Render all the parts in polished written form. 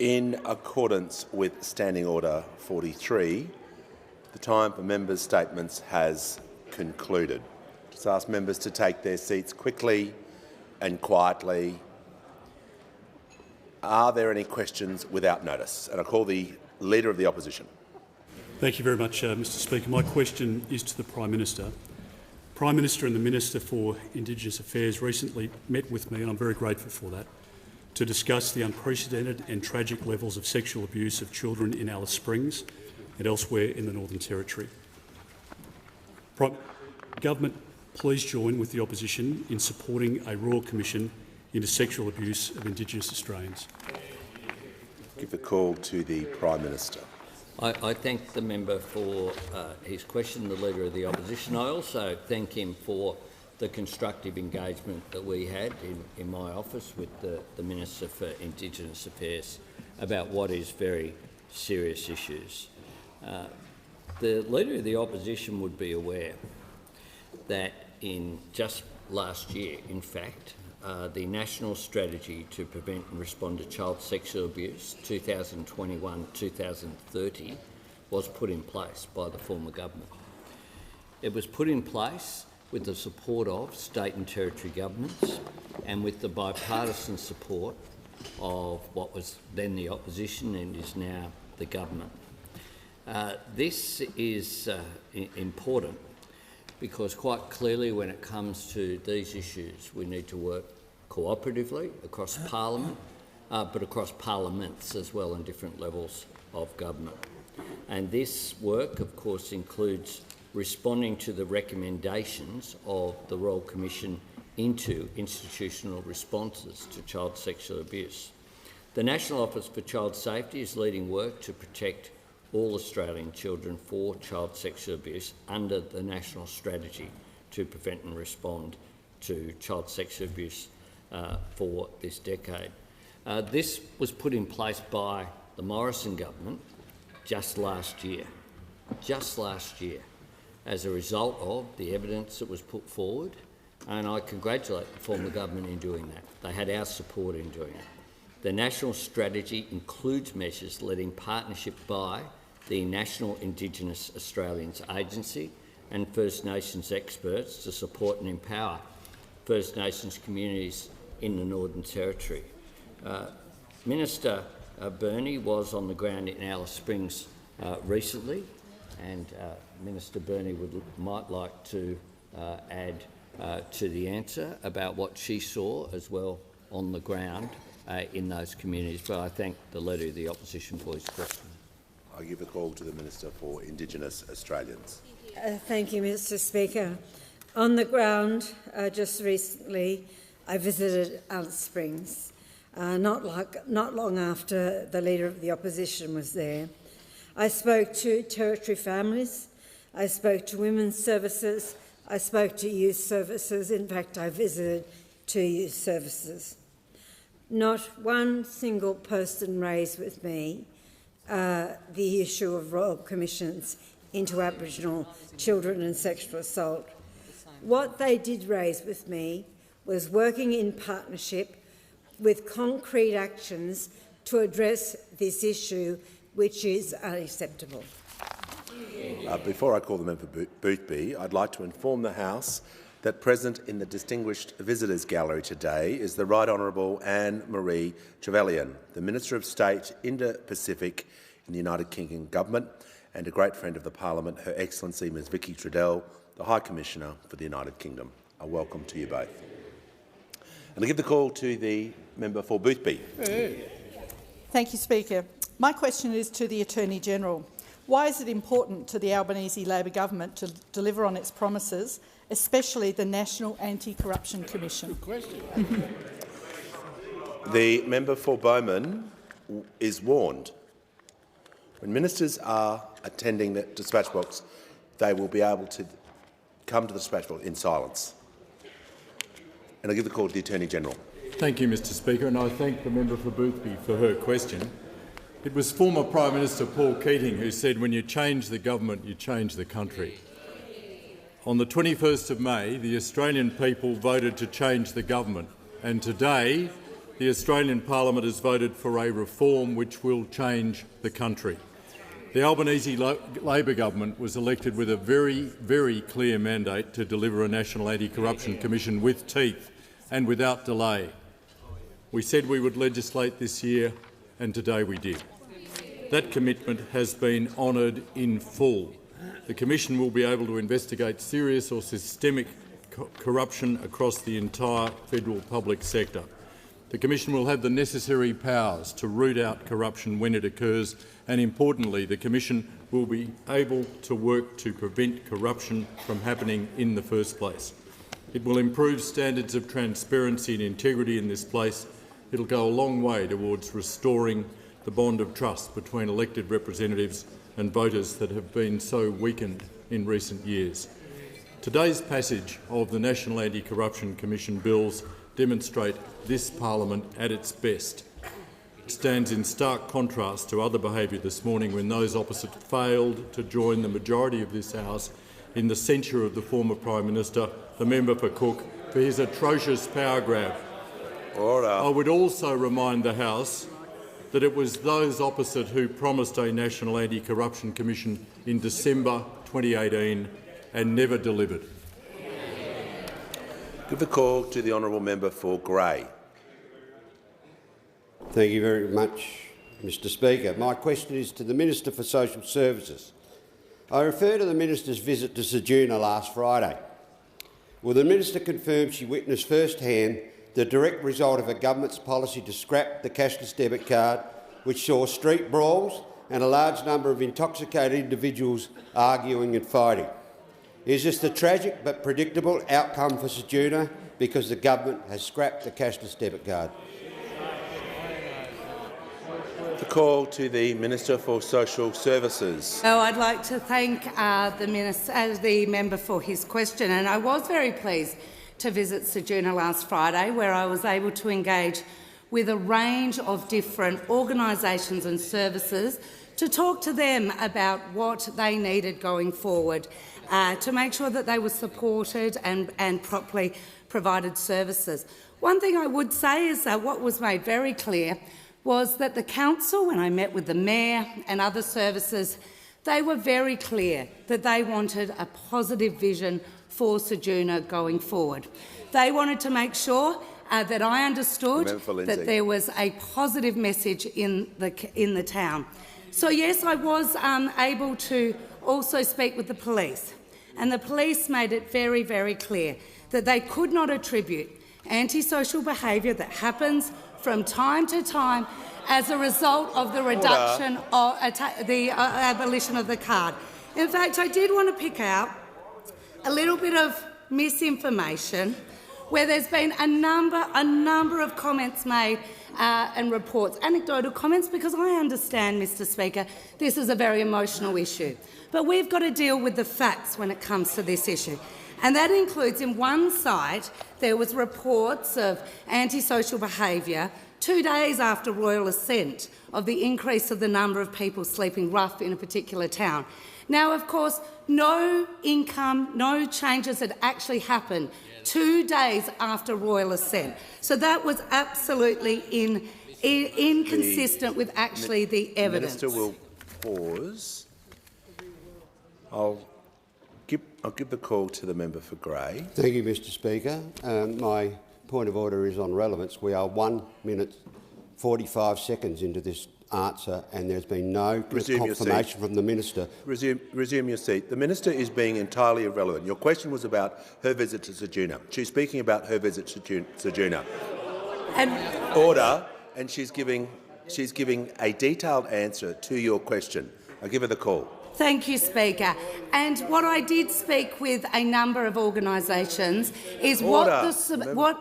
In accordance with Standing Order 43, the time for members' statements has concluded. Just ask members to take their seats quickly and quietly. Are there any questions without notice? And I call the Leader of the Opposition. Thank you very much, Mr Speaker. My question is to the Prime Minister. Prime Minister and the Minister for Indigenous Affairs recently met with me, and I'm very grateful for that, to discuss the unprecedented and tragic levels of sexual abuse of children in Alice Springs and elsewhere in the Northern Territory. Government, please join with the opposition in supporting a Royal Commission into sexual abuse of Indigenous Australians. Give the call to the Prime Minister. I thank the member for his question, the Leader of the Opposition. I also thank him for the constructive engagement that we had in my office with the Minister for Indigenous Affairs about what is very serious issues. The Leader of the Opposition would be aware that in just last year, in fact, the National Strategy to Prevent and Respond to Child Sexual Abuse 2021-2030 was put in place by the former government. It was put in place with the support of state and territory governments and with the bipartisan support of what was then the opposition and is now the government. This is important because quite clearly when it comes to these issues we need to work cooperatively across Parliament, but across parliaments as well in different levels of government. And this work of course includes responding to the recommendations of the Royal Commission into institutional responses to child sexual abuse. The National Office for Child Safety is leading work to protect all Australian children for child sexual abuse under the National Strategy to Prevent and Respond to Child Sexual Abuse for this decade. This was put in place by the Morrison government just last year, as a result of the evidence that was put forward, and I congratulate the former government in doing that. They had our support in doing it. The National Strategy includes measures led in partnership by the National Indigenous Australians Agency and First Nations experts to support and empower First Nations communities in the Northern Territory. Minister Burney was on the ground in Alice Springs recently, and Minister Burney might like to add to the answer about what she saw as well on the ground in those communities. But I thank the Leader of the Opposition for his question. I give the call to the Minister for Indigenous Australians. Thank you, Mr Speaker. On the ground, just recently, I visited Alice Springs, not long after the Leader of the Opposition was there. I spoke to Territory families, I spoke to women's services, I spoke to youth services. In fact, I visited 2 youth services. Not one single person raised with me the issue of Royal Commissions into Aboriginal children and sexual assault. What they did raise with me was working in partnership with concrete actions to address this issue, which is unacceptable. Before I call the member for Boothby, I'd like to inform the House that present in the Distinguished Visitors Gallery today is the Right Honourable Anne-Marie Trevelyan, the Minister of State, Indo-Pacific in the United Kingdom Government, and a great friend of the Parliament, Her Excellency Ms Vicky Trudell, the High Commissioner for the United Kingdom. A welcome to you both. And I give the call to the member for Boothby. Thank you, Speaker. My question is to the Attorney-General. Why is it important to the Albanese Labor government to deliver on its promises, especially the National Anti-Corruption Commission? Good question. The member for Bowman is warned. When ministers are attending the dispatch box, they will be able to come to the dispatch box in silence. And I give the call to the Attorney-General. Thank you, Mr Speaker, and I thank the member for Boothby for her question. It was former Prime Minister Paul Keating who said, when you change the government, you change the country. On the 21st of May, the Australian people voted to change the government, and today the Australian Parliament has voted for a reform which will change the country. The Albanese Labor government was elected with a very, very clear mandate to deliver a National Anti-Corruption Commission with teeth and without delay. We said we would legislate this year, and today we did. That commitment has been honoured in full. The Commission will be able to investigate serious or systemic corruption across the entire federal public sector. The Commission will have the necessary powers to root out corruption when it occurs, and importantly, the Commission will be able to work to prevent corruption from happening in the first place. It will improve standards of transparency and integrity in this place. It will go a long way towards restoring the bond of trust between elected representatives and voters that have been so weakened in recent years. Today's passage of the National Anti-Corruption Commission bills demonstrate this parliament at its best. It stands in stark contrast to other behaviour this morning when those opposite failed to join the majority of this House in the censure of the former Prime Minister, the member for Cook, for his atrocious power grab. Order. I would also remind the House that it was those opposite who promised a National Anti-Corruption Commission in December 2018 and never delivered. Give the call to the honourable member for Grey. Thank you very much, Mr Speaker. My question is to the Minister for Social Services. I refer to the Minister's visit to Ceduna last Friday. Will the Minister confirm she witnessed firsthand the direct result of a government's policy to scrap the cashless debit card, which saw street brawls and a large number of intoxicated individuals arguing and fighting? Is this the tragic but predictable outcome for Ceduna because the government has scrapped the cashless debit card? The call to the Minister for Social Services. I'd like to thank the member for his question, and I was very pleased to visit Ceduna last Friday, where I was able to engage with a range of different organisations and services to talk to them about what they needed going forward to make sure that they were supported and properly provided services. One thing I would say is that what was made very clear was that the council, when I met with the mayor and other services, they were very clear that they wanted a positive vision for Ceduna going forward. They wanted to make sure that I understood that there was a positive message in the town. So yes, I was able to also speak with the police, and the police made it very, very clear that they could not attribute antisocial behaviour that happens from time to time as a result of the reduction of the abolition of the card. In fact, I did want to pick out a little bit of misinformation where there's been a number of comments made and reports, anecdotal comments, because I understand, Mr Speaker, this is a very emotional issue. But we've got to deal with the facts when it comes to this issue. And that includes, in one side, there was reports of antisocial behaviour 2 days after royal assent of the increase of the number of people sleeping rough in a particular town. Now, of course, no changes had actually happened 2 days after royal assent. So that was absolutely inconsistent with actually the evidence. The Minister will pause. I'll give the call to the member for Grey. Thank you, Mr Speaker. My point of order is on relevance. We are 1 minute 45 seconds into this answer, and there's been no confirmation from the Minister. Resume your seat. The Minister is being entirely irrelevant. Your question was about her visit to Ceduna. She's speaking about her visit to Ceduna. Order, and she's giving a detailed answer to your question. I'll give her the call. Thank you, Speaker. And what I did speak with a number of organisations is what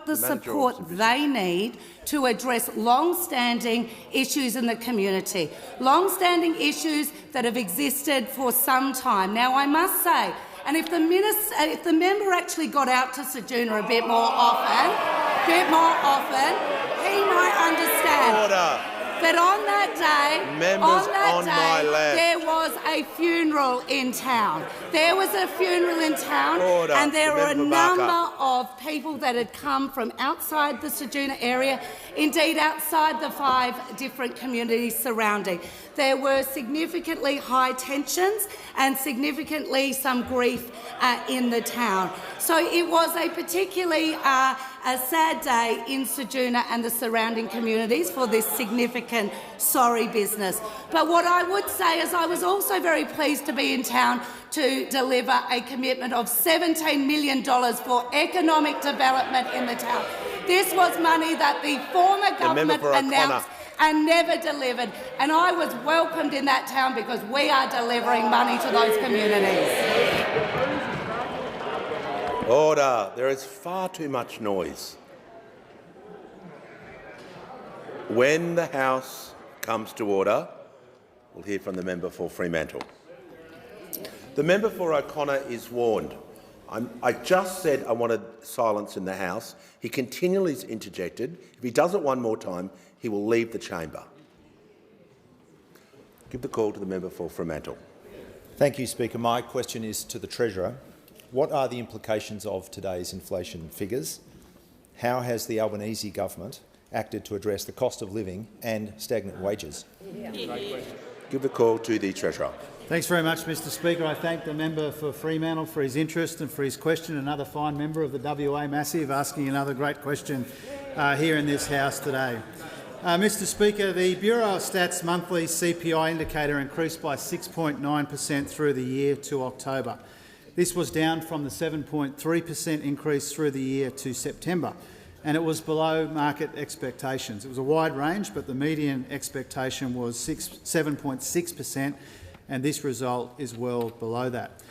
the support they need to address long-standing issues in the community, long-standing issues that have existed for some time. Now, I must say, and if the member actually got out to Ceduna a bit more often, he might understand. Order. But on that day, there was a funeral in town. Order. And there were a number of people that had come from outside the Ceduna area Indeed, outside the 5 different communities surrounding, there were significantly high tensions and significantly some grief in the town. So it was a particularly a sad day in Ceduna and the surrounding communities for this significant sorry business. But what I would say is I was also very pleased to be in town to deliver a commitment of $17 million for economic development in the town. This was money that the former government announced and never delivered, and I was welcomed in that town because we are delivering money to those communities. Order. There is far too much noise. When the House comes to order, we'll hear from the member for Fremantle. The member for O'Connor is warned. I just said I wanted silence in the House. He continually is interjected. If he does it one more time, he will leave the chamber. Give the call to the member for Fremantle. Thank you, Speaker. My question is to the Treasurer. What are the implications of today's inflation figures? How has the Albanese government acted to address the cost of living and stagnant wages? Give the call to the Treasurer. Thanks very much, Mr Speaker. I thank the member for Fremantle for his interest and for his question. Another fine member of the WA Massive asking another great question here in this House today. Mr Speaker, the Bureau of Stats monthly CPI indicator increased by 6.9% through the year to October. This was down from the 7.3% increase through the year to September, and it was below market expectations. It was a wide range, but the median expectation was 7.6%, and this result is well below that.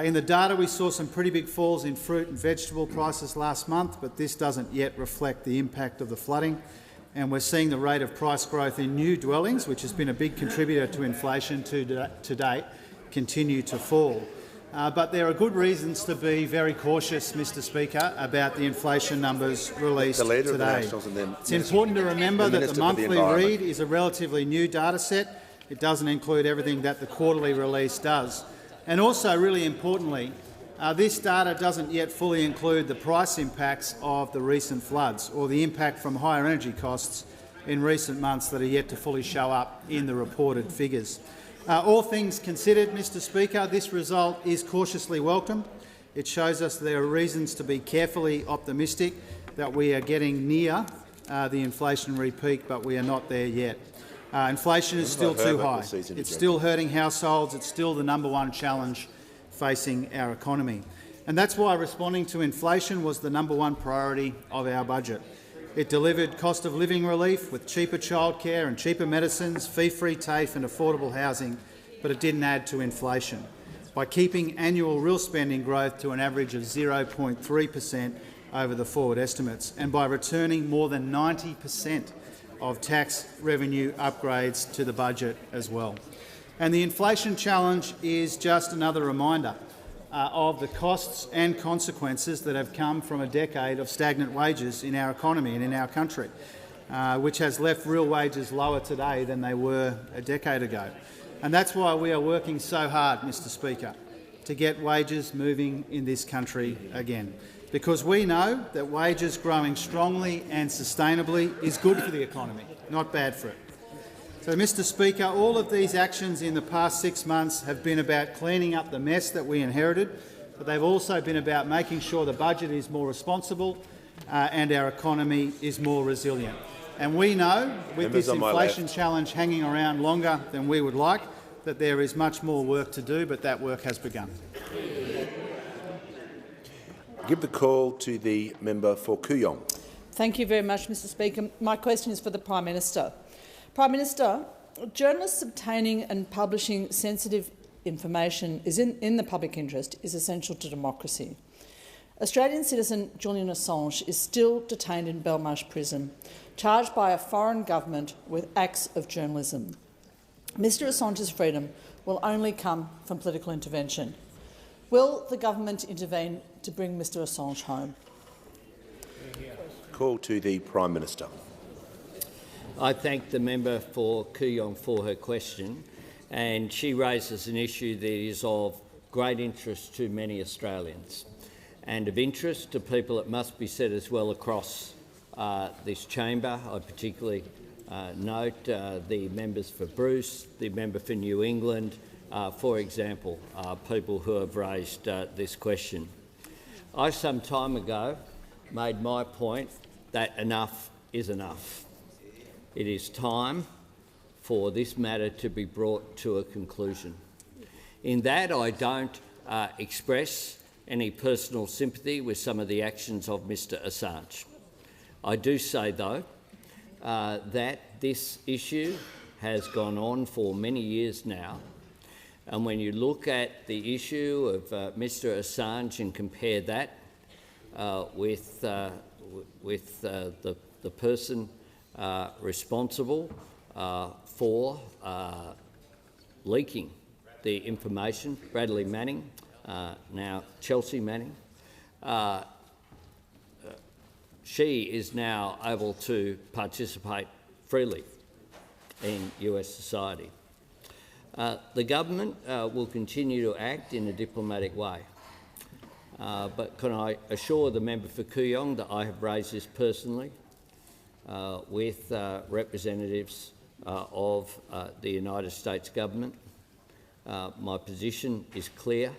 In the data, we saw some pretty big falls in fruit and vegetable prices last month, but this doesn't yet reflect the impact of the flooding. And we're seeing the rate of price growth in new dwellings, which has been a big contributor to inflation to date, continue to fall. But there are good reasons to be very cautious, Mr Speaker, about the inflation numbers released today. It's important to remember that the monthly read is a relatively new data set. It doesn't include everything that the quarterly release does. And also, really importantly, this data doesn't yet fully include the price impacts of the recent floods or the impact from higher energy costs in recent months that are yet to fully show up in the reported figures. All things considered, Mr Speaker, this result is cautiously welcomed. It shows us there are reasons to be carefully optimistic that we are getting near the inflationary peak, but we are not there yet. Inflation is still too high. It's still hurting households. It's still the #1 challenge facing our economy. And that's why responding to inflation was the #1 priority of our budget. It delivered cost of living relief with cheaper childcare and cheaper medicines, fee-free TAFE and affordable housing, but it didn't add to inflation. By keeping annual real spending growth to an average of 0.3% over the forward estimates, and by returning more than 90% of tax revenue upgrades to the budget as well. And the inflation challenge is just another reminder of the costs and consequences that have come from a decade of stagnant wages in our economy and in our country, which has left real wages lower today than they were a decade ago. And that's why we are working so hard, Mr Speaker, to get wages moving in this country again, because we know that wages growing strongly and sustainably is good for the economy, not bad for it. So, Mr Speaker, all of these actions in the past 6 months have been about cleaning up the mess that we inherited, but they've also been about making sure the budget is more responsible and our economy is more resilient. And we know, with this inflation challenge hanging around longer than we would like, that there is much more work to do, but that work has begun. Give the call to the member for Kooyong. Thank you very much, Mr Speaker. My question is for the Prime Minister. Prime Minister, journalists obtaining and publishing sensitive information in the public interest is essential to democracy. Australian citizen Julian Assange is still detained in Belmarsh prison, charged by a foreign government with acts of journalism. Mr Assange's freedom will only come from political intervention. Will the government intervene to bring Mr Assange home? Call to the Prime Minister. I thank the member for Kooyong for her question, and she raises an issue that is of great interest to many Australians and of interest to people, it must be said as well, across this chamber. I particularly note the members for Bruce, the member for New England, for example, people who have raised this question. I, some time ago, made my point that enough is enough. It is time for this matter to be brought to a conclusion. In that, I don't express any personal sympathy with some of the actions of Mr Assange. I do say, though, that this issue has gone on for many years now, and when you look at the issue of Mr Assange and compare that with the person responsible for leaking the information, Bradley Manning, now Chelsea Manning, she is now able to participate freely in US society. The government will continue to act in a diplomatic way, but can I assure the member for Kooyong that I have raised this personally with representatives of the United States government. My position is clear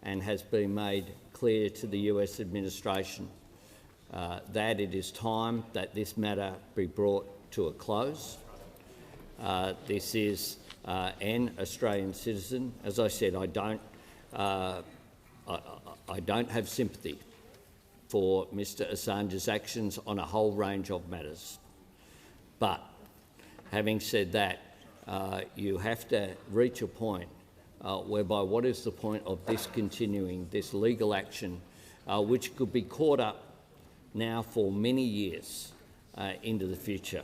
and has been made clear to the US administration that it is time that this matter be brought to a close. This is an Australian citizen. As I said, I don't have sympathy for Mr Assange's actions on a whole range of matters. But having said that, you have to reach a point whereby what is the point of this continuing, this legal action, which could be caught up now for many years into the future.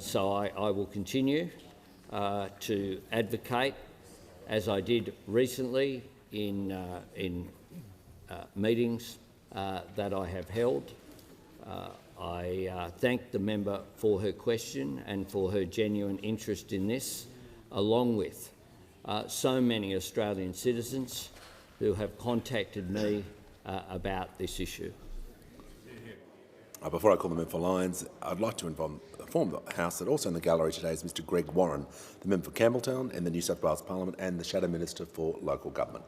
So I will continue to advocate, as I did recently in meetings that I have held. I thank the member for her question and for her genuine interest in this, along with so many Australian citizens who have contacted me about this issue. Before I call the member for Lyons, I'd like to inform the House that also in the gallery today is Mr Greg Warren, the member for Campbelltown and the New South Wales Parliament and the Shadow Minister for Local Government.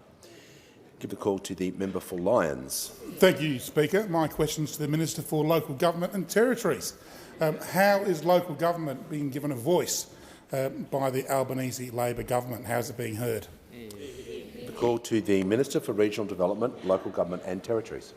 Give the call to the member for Lyons. Thank you, Speaker. My question is to the Minister for Local Government and Territories. How is local government being given a voice by the Albanese Labor government? How is it being heard? The call to the Minister for Regional Development, Local Government and Territories.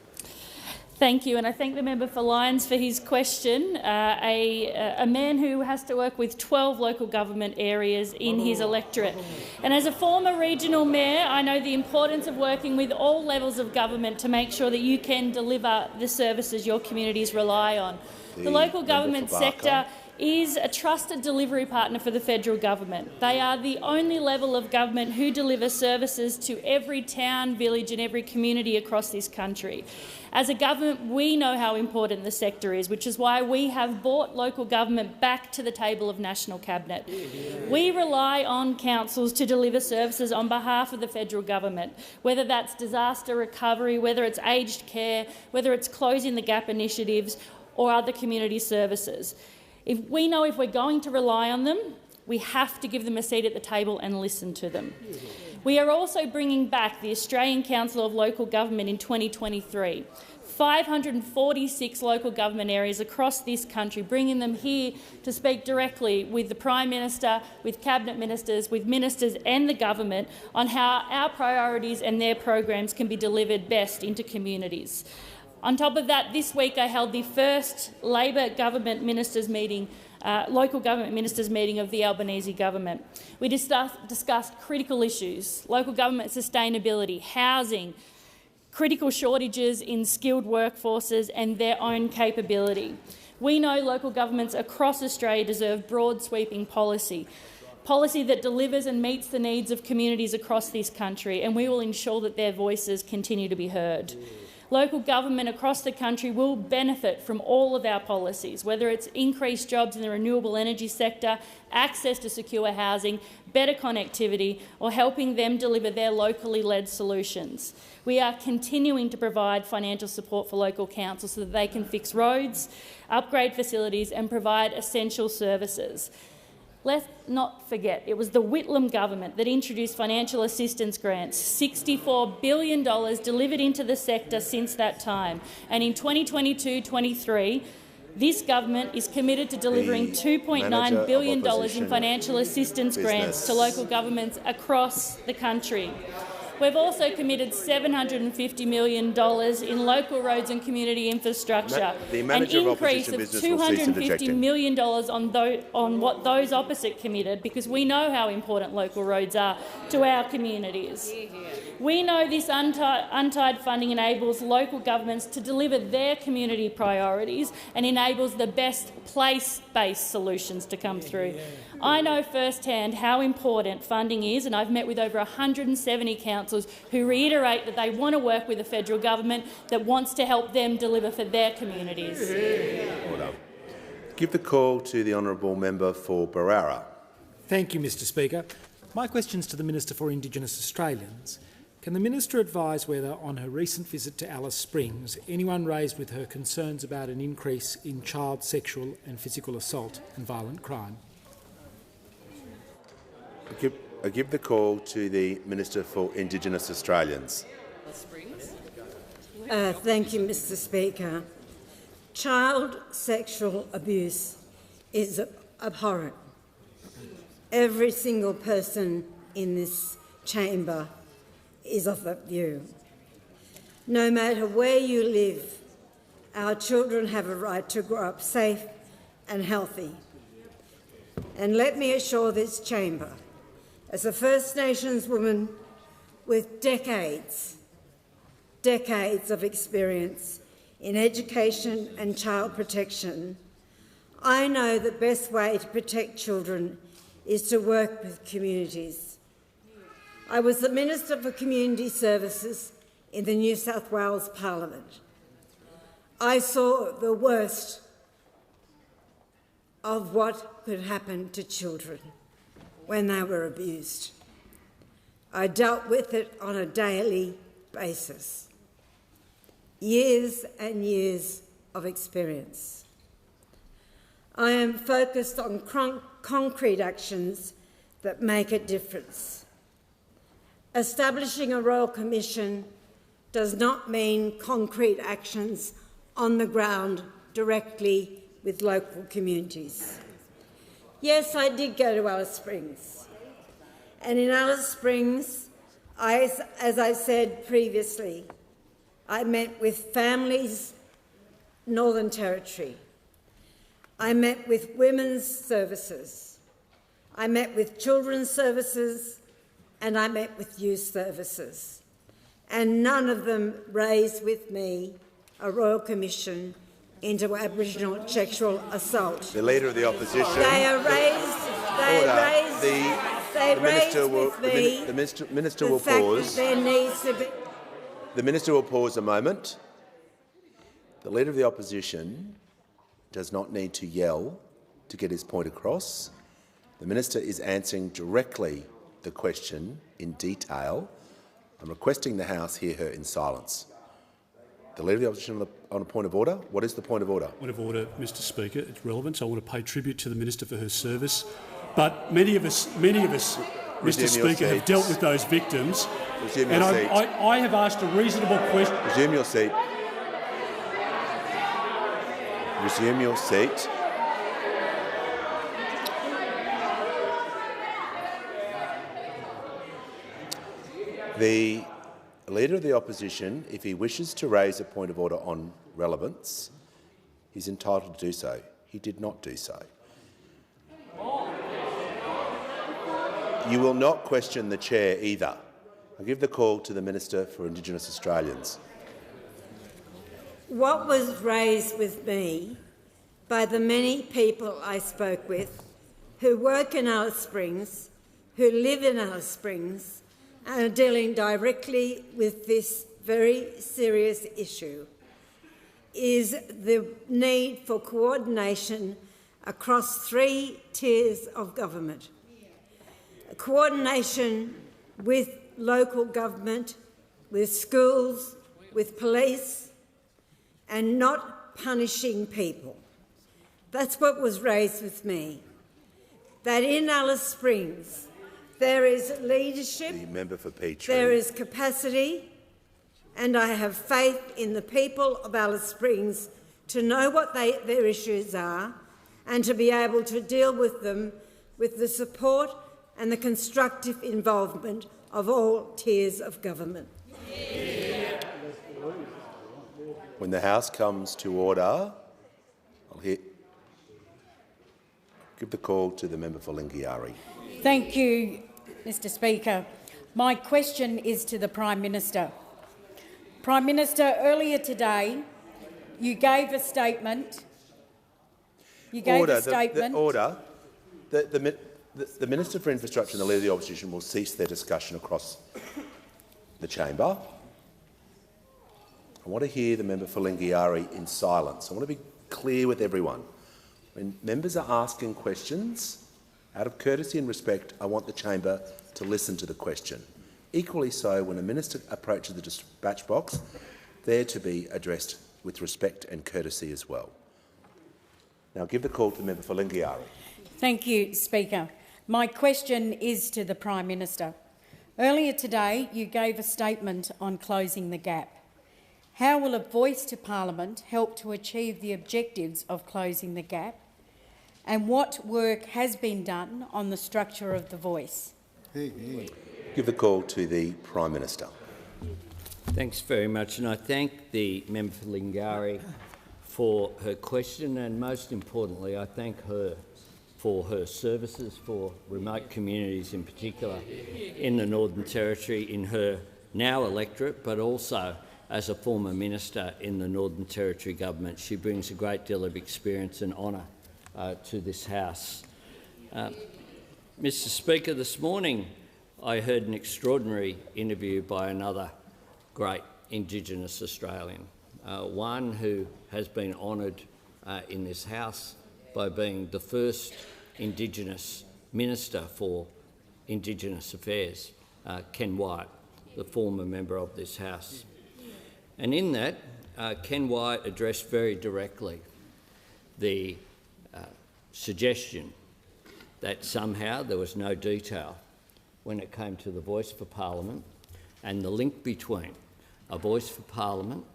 Thank you, and I thank the member for Lyons for his question. A man who has to work with 12 local government areas in his electorate. And as a former regional mayor, I know the importance of working with all levels of government to make sure that you can deliver the services your communities rely on. The local government sector is a trusted delivery partner for the federal government. They are the only level of government who deliver services to every town, village and every community across this country. As a government, we know how important the sector is, which is why we have brought local government back to the table of National Cabinet. We rely on councils to deliver services on behalf of the federal government, whether that's disaster recovery, whether it's aged care, whether it's closing the gap initiatives or other community services. If we're going to rely on them, we have to give them a seat at the table and listen to them. We are also bringing back the Australian Council of Local Government in 2023. 546 local government areas across this country, bringing them here to speak directly with the Prime Minister, with Cabinet Ministers, with Ministers and the government on how our priorities and their programs can be delivered best into communities. On top of that, this week I held the first Labor government ministers meeting, local government ministers meeting of the Albanese government. We discussed critical issues: local government sustainability, housing, critical shortages in skilled workforces and their own capability. We know local governments across Australia deserve broad sweeping policy that delivers and meets the needs of communities across this country, and we will ensure that their voices continue to be heard. Local government across the country will benefit from all of our policies, whether it's increased jobs in the renewable energy sector, access to secure housing, better connectivity, or helping them deliver their locally led solutions. We are continuing to provide financial support for local councils so that they can fix roads, upgrade facilities and provide essential services. Let's not forget, it was the Whitlam government that introduced financial assistance grants, $64 billion delivered into the sector since that time. And in 2022-23, this government is committed to delivering $2.9 billion in financial assistance grants to local governments across the country. We've also committed $750 million in local roads and community infrastructure, an increase of $250 million on what those opposite committed, because we know how important local roads are to our communities. We know this untied funding enables local governments to deliver their community priorities and enables the best place-based solutions to come through. I know firsthand how important funding is, and I've met with over 170 councils who reiterate that they want to work with the federal government that wants to help them deliver for their communities. Order. Give the call to the honourable member for Barara. Thank you, Mr Speaker. My question is to the Minister for Indigenous Australians. Can the Minister advise whether, on her recent visit to Alice Springs, anyone raised with her concerns about an increase in child sexual and physical assault and violent crime? I give the call to the Minister for Indigenous Australians. Thank you, Mr Speaker. Child sexual abuse is abhorrent. Every single person in this chamber is of that view. No matter where you live, our children have a right to grow up safe and healthy. And let me assure this chamber, as a First Nations woman with decades of experience in education and child protection, I know the best way to protect children is to work with communities. I was the Minister for Community Services in the New South Wales Parliament. I saw the worst of what could happen to children when they were abused. I dealt with it on a daily basis. Years and years of experience. I am focused on concrete actions that make a difference. Establishing a Royal Commission does not mean concrete actions on the ground directly with local communities. Yes, I did go to Alice Springs. And in Alice Springs, as I said previously, I met with families, Northern Territory. I met with women's services. I met with children's services, and I met with youth services. And none of them raised with me a Royal Commission into Aboriginal sexual assault. The Leader of the Opposition. They are raised. The Minister will pause. There needs to be. The Minister will pause a moment. The Leader of the Opposition does not need to yell to get his point across. The Minister is answering directly the question in detail. I'm requesting the House hear her in silence. The Leader of the Opposition on a point of order. What is the point of order? Point of order, Mr Speaker. It's relevant. So I want to pay tribute to the Minister for her service. But many of us, Mr Speaker, have dealt with those victims. Resume your seat. I have asked a reasonable question. Resume your seat. Resume your seat. The Leader of the Opposition, if he wishes to raise a point of order on relevance, he's entitled to do so. He did not do so. You will not question the chair either. I give the call to the Minister for Indigenous Australians. What was raised with me by the many people I spoke with who work in Alice Springs, who live in Alice Springs, and are dealing directly with this very serious issue is the need for coordination across 3 tiers of government. Coordination with local government, with schools, with police, and not punishing people. That's what was raised with me. That in Alice Springs there is leadership, The member for Peachtree. there is capacity, and I have faith in the people of Alice Springs to know what their issues are and to be able to deal with them with the support and the constructive involvement of all tiers of government. When the House comes to order, I'll give the call to the member for Lingiari. Thank you, Mr Speaker. My question is to the Prime Minister. Prime Minister, earlier today you gave a statement. Order. The Minister for Infrastructure and the Leader of the Opposition will cease their discussion across the chamber. I want to hear the member for Lingiari in silence. I want to be clear with everyone. When members are asking questions, out of courtesy and respect, I want the chamber to listen to the question. Equally so, when a minister approaches the dispatch box, they're to be addressed with respect and courtesy as well. Now give the call to the member for Lingiari. Thank you, Speaker. My question is to the Prime Minister. Earlier today you gave a statement on closing the gap. How will a voice to Parliament help to achieve the objectives of closing the gap? And what work has been done on the structure of the voice? Give the call to the Prime Minister. Thanks very much, and I thank the member for Lingiari for her question, and most importantly, I thank her for her services for remote communities, in particular in the Northern Territory, in her now electorate, but also as a former minister in the Northern Territory government. She brings a great deal of experience and honour to this House. Mr Speaker, this morning I heard an extraordinary interview by another great Indigenous Australian, one who has been honoured in this House by being the first Indigenous Minister for Indigenous Affairs, Ken Wyatt, the former member of this House. And in that, Ken Wyatt addressed very directly the suggestion that somehow there was no detail when it came to the Voice for Parliament and the link between a Voice for Parliament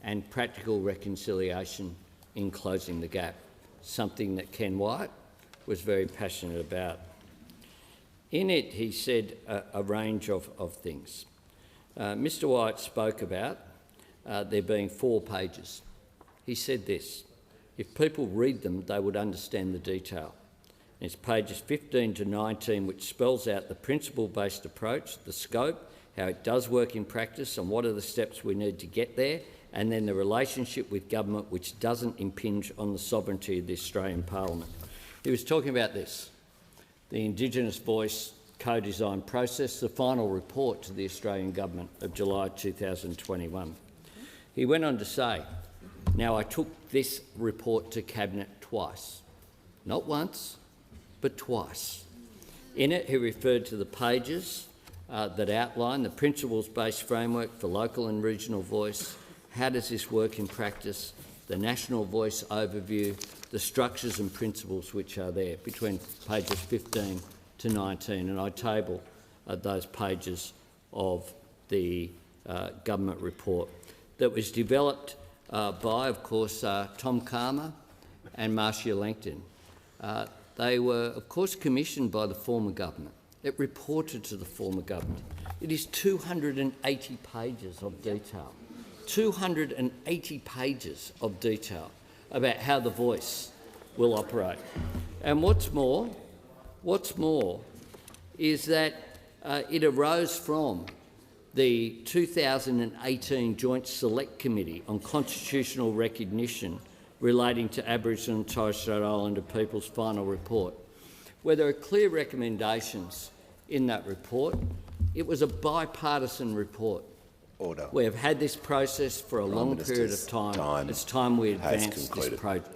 and practical reconciliation in closing the gap, something that Ken Wyatt was very passionate about. In it, he said a range of things. Mr Wyatt spoke about there being 4 pages. He said this: if people read them, they would understand the detail. And it's pages 15 to 19, which spells out the principle-based approach, the scope, how it does work in practice and what are the steps we need to get there, and then the relationship with government which doesn't impinge on the sovereignty of the Australian Parliament. He was talking about this, the Indigenous Voice co-design process, the final report to the Australian Government of July 2021. He went on to say, now I took this report to Cabinet twice, not once, but twice. In it, he referred to the pages that outline the principles-based framework for local and regional voice, how does this work in practice, the national voice overview, the structures and principles which are there between pages 15 to 19, and I table those pages of the government report that was developed by, of course, Tom Calma and Marcia Langton. They were, of course, commissioned by the former government. It reported to the former government. It is 280 pages of detail, 280 pages of detail about how the voice will operate. And what's more is that it arose from the 2018 Joint Select Committee on Constitutional Recognition relating to Aboriginal and Torres Strait Islander people's final report, where there are clear recommendations in that report. It was a bipartisan report. Order. We have had this process for a long period of time. It's time we advance this project.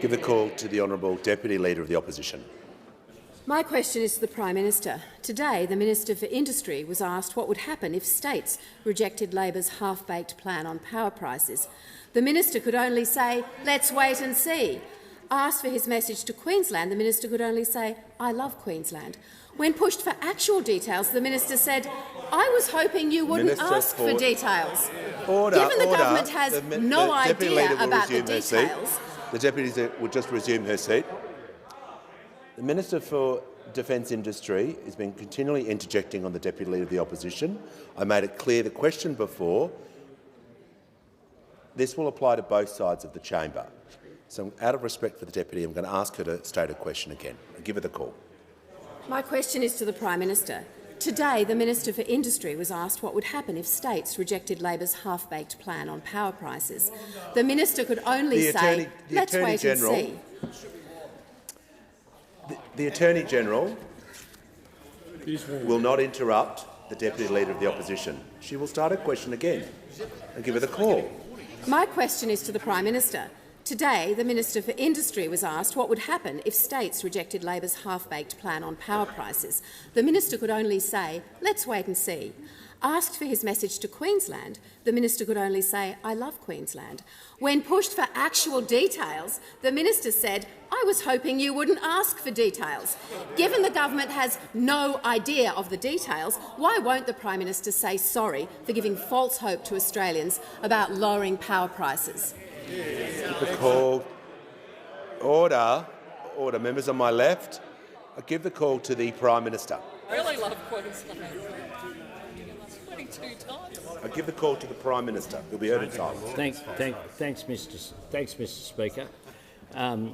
Give the call to the Honourable Deputy Leader of the Opposition. My question is to the Prime Minister. Today, the Minister for Industry was asked what would happen if states rejected Labor's half-baked plan on power prices. The Minister could only say, "Let's wait and see." Asked for his message to Queensland, the Minister could only say, "I love Queensland." When pushed for actual details, the Minister said, "I was hoping you wouldn't ask for details." Given the government has no idea about the details— The Deputy will just resume her seat. The Minister for Defence Industry has been continually interjecting on the Deputy Leader of the Opposition. I made it clear the question before. This will apply to both sides of the chamber. So, out of respect for the Deputy, I'm going to ask her to state her question again. Give her the call. My question is to the Prime Minister. Today, the Minister for Industry was asked what would happen if states rejected Labor's half-baked plan on power prices. The Minister could only say, "Let's wait and see." The Attorney-General will not interrupt the Deputy Leader of the Opposition. She will start her question again and give her the call. My question is to the Prime Minister. Today, the Minister for Industry was asked what would happen if states rejected Labor's half-baked plan on power prices. The Minister could only say, "Let's wait and see." Asked for his message to Queensland, the Minister could only say, "I love Queensland." When pushed for actual details, the Minister said, "I was hoping you wouldn't ask for details." Given the government has no idea of the details, why won't the Prime Minister say sorry for giving false hope to Australians about lowering power prices? The call. Order. Order. Members on my left, I give the call to the Prime Minister. I really love Queensland. I give the call to the Prime Minister. He'll be heard in silence. Thanks, Mr. Speaker. I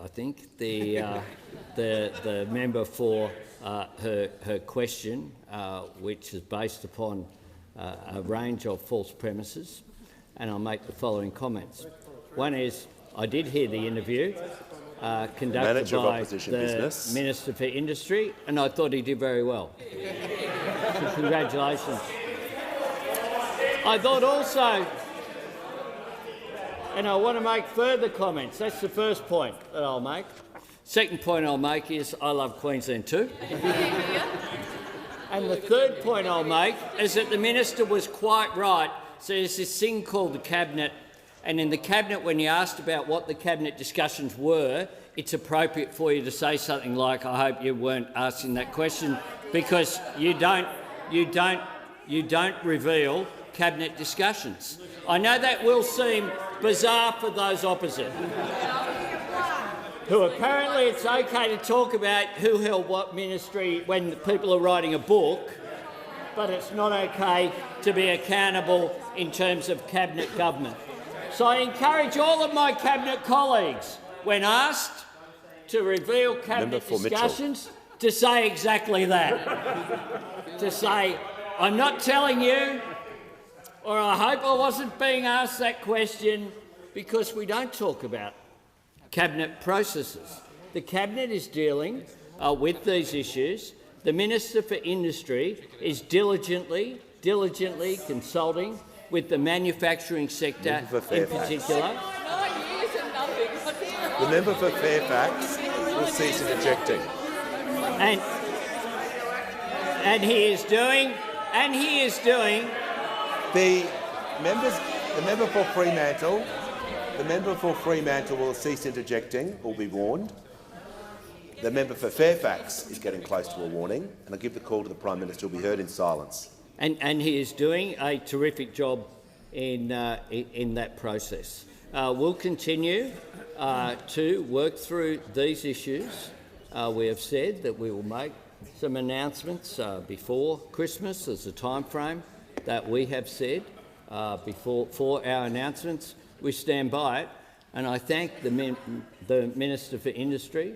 think the member for her question, which is based upon a range of false premises, and I'll make the following comments. One is, I did hear the interview conducted by the Minister for Industry, and I thought he did very well. So congratulations. I thought also, and I want to make further comments. That's the first point that I'll make. Second point I'll make is I love Queensland too. And the third point I'll make is that the Minister was quite right. So there's this thing called the Cabinet, and in the Cabinet, when you asked about what the Cabinet discussions were, it's appropriate for you to say something like, "I hope you weren't asking that question," because you don't reveal Cabinet discussions. I know that will seem bizarre for those opposite, who apparently it's okay to talk about who held what ministry when people are writing a book, but it's not okay to be accountable in terms of Cabinet government. So I encourage all of my Cabinet colleagues, when asked to reveal Cabinet discussions, to say exactly that. To say, "I'm not telling you," or "I hope I wasn't being asked that question," because we don't talk about Cabinet processes. The Cabinet is dealing with these issues. The Minister for Industry is diligently consulting with the manufacturing sector in particular. The member for Fairfax will cease interjecting. And he is doing. The member for Fremantle. The member for Fremantle will cease interjecting, will be warned. The member for Fairfax is getting close to a warning, and I give the call to the Prime Minister, who will be heard in silence. And he is doing a terrific job in that process. We'll continue to work through these issues. We have said that we will make some announcements before Christmas. There's a time frame that we have said for our announcements. We stand by it, and I thank the Minister for Industry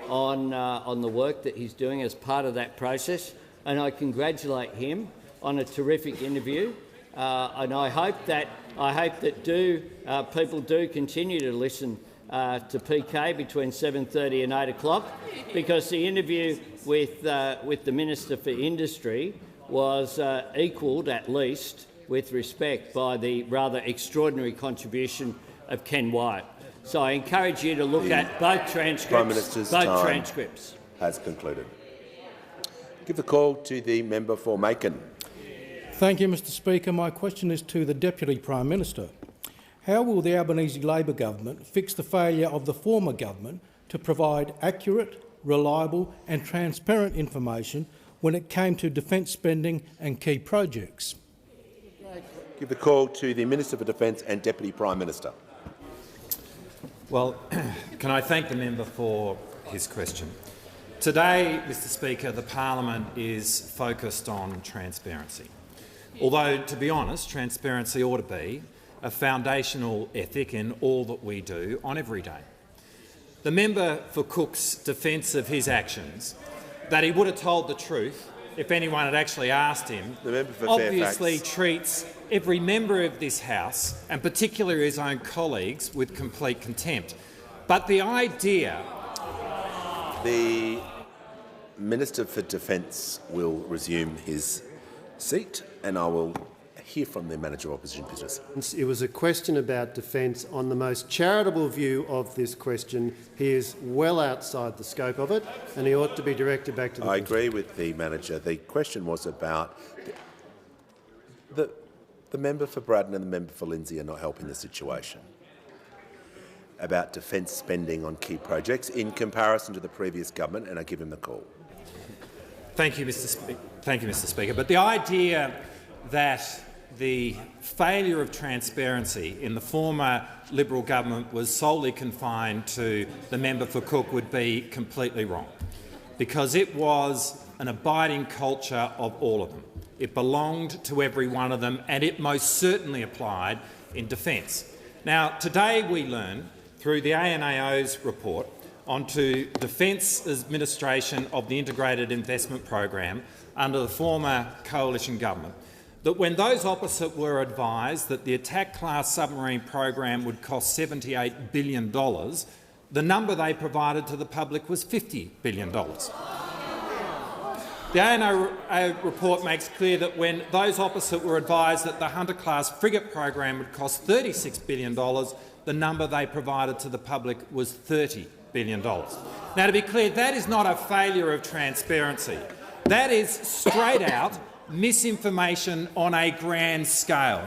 on the work that he's doing as part of that process, and I congratulate him on a terrific interview. And I hope that people do continue to listen to PK between 7:30 and 8 o'clock, because the interview with the Minister for Industry was equalled, at least, with respect, by the rather extraordinary contribution of Ken Wyatt. So I encourage you to look at both transcripts. Prime Minister's time has concluded. Give the call to the member for Macon. Thank you, Mr Speaker. My question is to the Deputy Prime Minister. How will the Albanese Labor government fix the failure of the former government to provide accurate, reliable and transparent information when it came to defence spending and key projects? Give the call to the Minister for Defence and Deputy Prime Minister. Well, can I thank the member for his question? Today, Mr Speaker, the parliament is focused on transparency. Although, to be honest, transparency ought to be a foundational ethic in all that we do on every day. The member for Cook's defence of his actions, that he would have told the truth if anyone had actually asked him, obviously treats every member of this House, and particularly his own colleagues, with complete contempt. But the idea— The Minister for Defence will resume his seat, and I will hear from the Manager of Opposition Business. It was a question about defence. On the most charitable view of this question, he is well outside the scope of it, and he ought to be directed back to the— I agree with the Manager. The question was about the member for Braddon and the member for Lindsay are not helping the situation about defence spending on key projects in comparison to the previous government, and I give him the call. Thank you, Mr Speaker. But the idea that the failure of transparency in the former Liberal government was solely confined to the member for Cook would be completely wrong, because it was an abiding culture of all of them. It belonged to every one of them, and it most certainly applied in defence. Now, today we learn, through the ANAO's report onto Defence administration of the Integrated Investment Program under the former coalition government, that when those opposite were advised that the attack-class submarine program would cost $78 billion, the number they provided to the public was $50 billion. The ANAO report makes clear that when those opposite were advised that the Hunter-class frigate program would cost $36 billion, the number they provided to the public was $30 billion. Now, to be clear, that is not a failure of transparency. That is straight-out misinformation on a grand scale.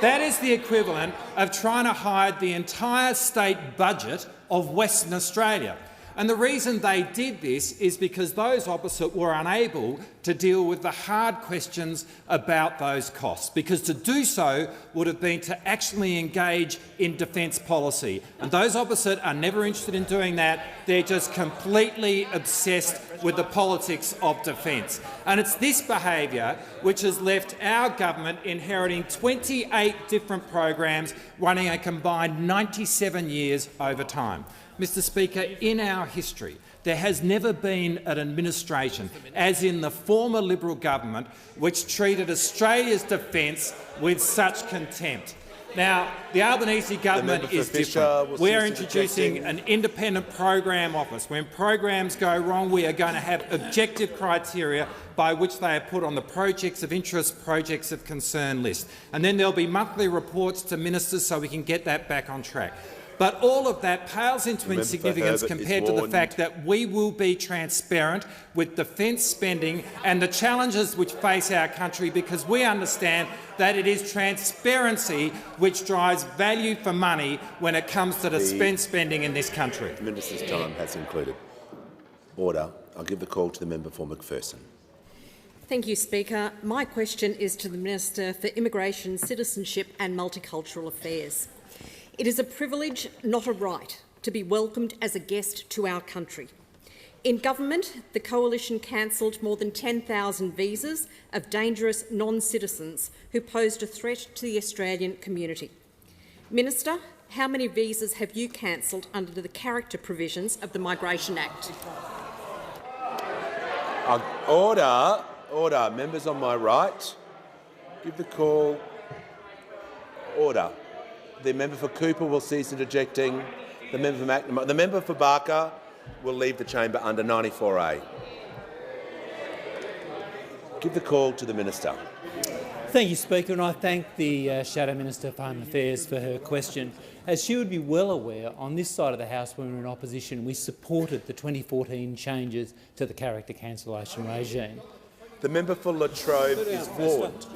That is the equivalent of trying to hide the entire state budget of Western Australia. And the reason they did this is because those opposite were unable to deal with the hard questions about those costs, because to do so would have been to actually engage in defence policy. And those opposite are never interested in doing that. They're just completely obsessed with the politics of defence. And it's this behaviour which has left our government inheriting 28 different programs running a combined 97 years over time. Mr Speaker, in our history, there has never been an administration, as in the former Liberal government, which treated Australia's defence with such contempt. Now, the Albanese government is different. We are introducing an independent program office. When programs go wrong, we are going to have objective criteria by which they are put on the projects of interest, projects of concern list. And then there will be monthly reports to ministers so we can get that back on track. But all of that pales into insignificance compared to the fact that we will be transparent with defence spending and the challenges which face our country, because we understand that it is transparency which drives value for money when it comes to defence spending in this country. The Minister's time has concluded. Order. I'll give the call to the member for McPherson. Thank you, Speaker. My question is to the Minister for Immigration, Citizenship and Multicultural Affairs. It is a privilege, not a right, to be welcomed as a guest to our country. In government, the Coalition cancelled more than 10,000 visas of dangerous non-citizens who posed a threat to the Australian community. Minister, how many visas have you cancelled under the character provisions of the Migration Act? Order. Order. Members on my right, give the call. Order. The member for Cooper will cease interjecting. The member for McNamara, the member for Barker will leave the chamber under 94A. give the call to the Minister. Thank you, Speaker, and I thank the Shadow Minister for Home Affairs for her question. As she would be well aware, on this side of the House when we were in opposition, we supported the 2014 changes to the character cancellation regime. The member for Latrobe is warned.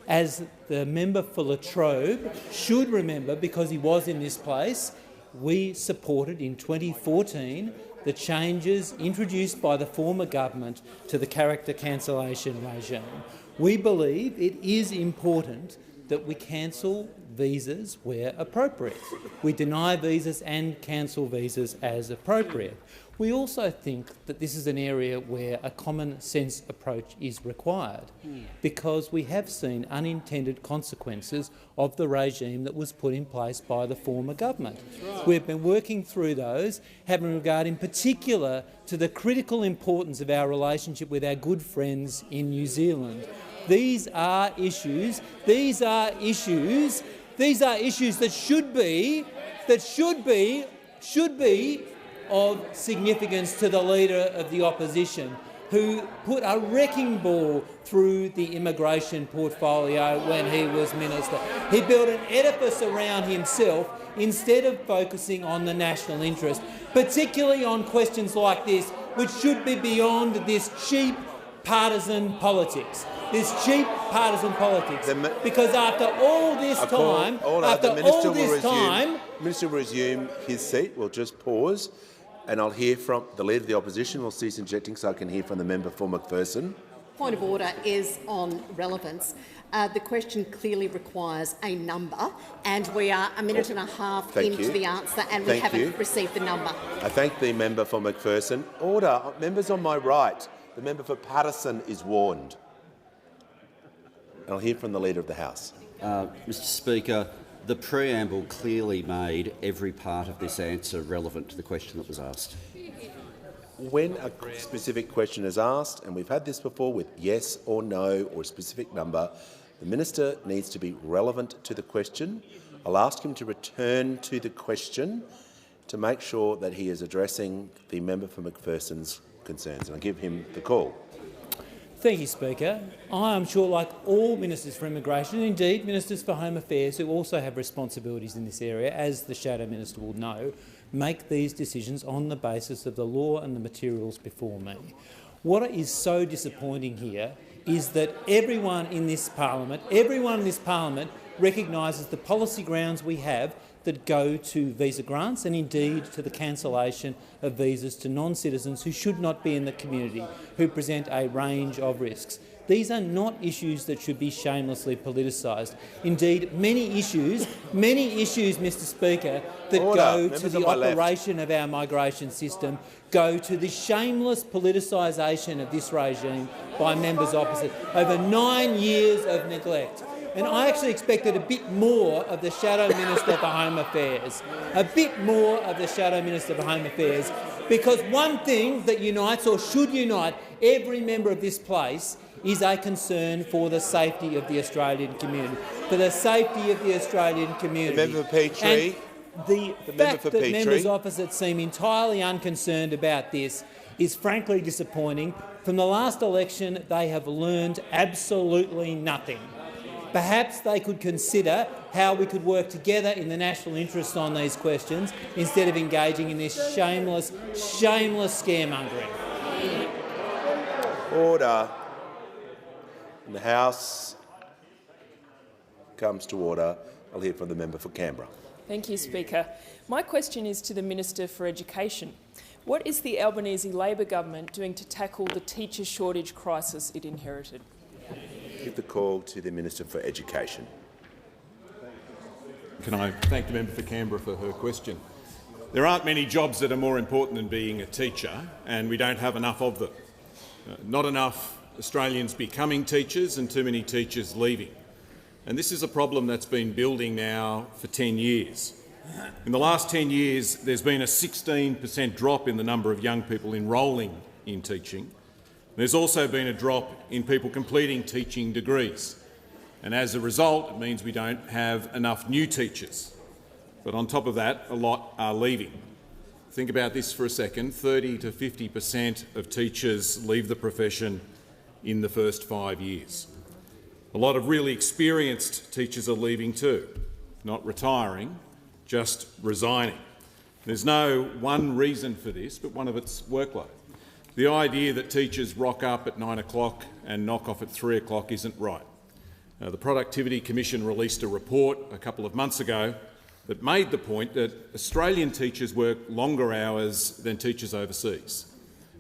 As the member for Latrobe should remember, because he was in this place, we supported in 2014 the changes introduced by the former government to the character cancellation regime. We believe it is important that we cancel visas where appropriate. We deny visas and cancel visas as appropriate. We also think that this is an area where a common sense approach is required, because we have seen unintended consequences of the regime that was put in place by the former government. We've been working through those, having regard in particular to the critical importance of our relationship with our good friends in New Zealand. These are issues that should be of significance to the Leader of the Opposition, who put a wrecking ball through the immigration portfolio when he was Minister. He built an edifice around himself instead of focusing on the national interest, particularly on questions like this, which should be beyond this cheap partisan politics. Because after all this time, the Minister will resume his seat. We'll just pause, and I'll hear from the Leader of the Opposition. We'll cease injecting so I can hear from the member for McPherson. Point of order is on relevance. The question clearly requires a number, and we are a minute and a half into the answer, and we haven't received the number. I thank the member for McPherson. Order. Members on my right. The member for Patterson is warned. I'll hear from the Leader of the House. Mr Speaker, the preamble clearly made every part of this answer relevant to the question that was asked. When a specific question is asked, and we've had this before with yes or no or a specific number, the Minister needs to be relevant to the question. I'll ask him to return to the question to make sure that he is addressing the member for McPherson's concerns, and I'll give him the call. Thank you, Speaker. I am sure, like all Ministers for Immigration, and indeed Ministers for Home Affairs, who also have responsibilities in this area, as the Shadow Minister will know, make these decisions on the basis of the law and the materials before me. What is so disappointing here is that everyone in this parliament recognises the policy grounds we have that go to visa grants and indeed to the cancellation of visas to non-citizens who should not be in the community, who present a range of risks. These are not issues that should be shamelessly politicised. Indeed, many issues, Mr Speaker, that go to the operation of our migration system go to the shameless politicisation of this regime by members opposite over 9 years of neglect. And I actually expected a bit more of the Shadow Minister for Home Affairs, because one thing that unites or should unite every member of this place is a concern for the safety of the Australian community, The member for Petrie. And the fact that members opposite seem entirely unconcerned about this is frankly disappointing. From the last election, they have learned absolutely nothing. Perhaps they could consider how we could work together in the national interest on these questions instead of engaging in this shameless scaremongering. Order. The House comes to order. I'll hear from the member for Canberra. Thank you, Speaker. My question is to the Minister for Education. What is the Albanese Labor government doing to tackle the teacher shortage crisis it inherited? Give the call to the Minister for Education. Can I thank the member for Canberra for her question? There aren't many jobs that are more important than being a teacher, and we don't have enough of them. Not enough Australians becoming teachers and too many teachers leaving. And this is a problem that's been building now for 10 years. In the last 10 years, there's been a 16% drop in the number of young people enrolling in teaching. There's also been a drop in people completing teaching degrees, and as a result it means we don't have enough new teachers. But on top of that, a lot are leaving. Think about this for a second. 30 to 50% of teachers leave the profession in the first 5 years. A lot of really experienced teachers are leaving too, not retiring, just resigning. There's no one reason for this, but one of it's workload. The idea that teachers rock up at 9 o'clock and knock off at 3 o'clock isn't right. The Productivity Commission released a report a couple of months ago that made the point that Australian teachers work longer hours than teachers overseas,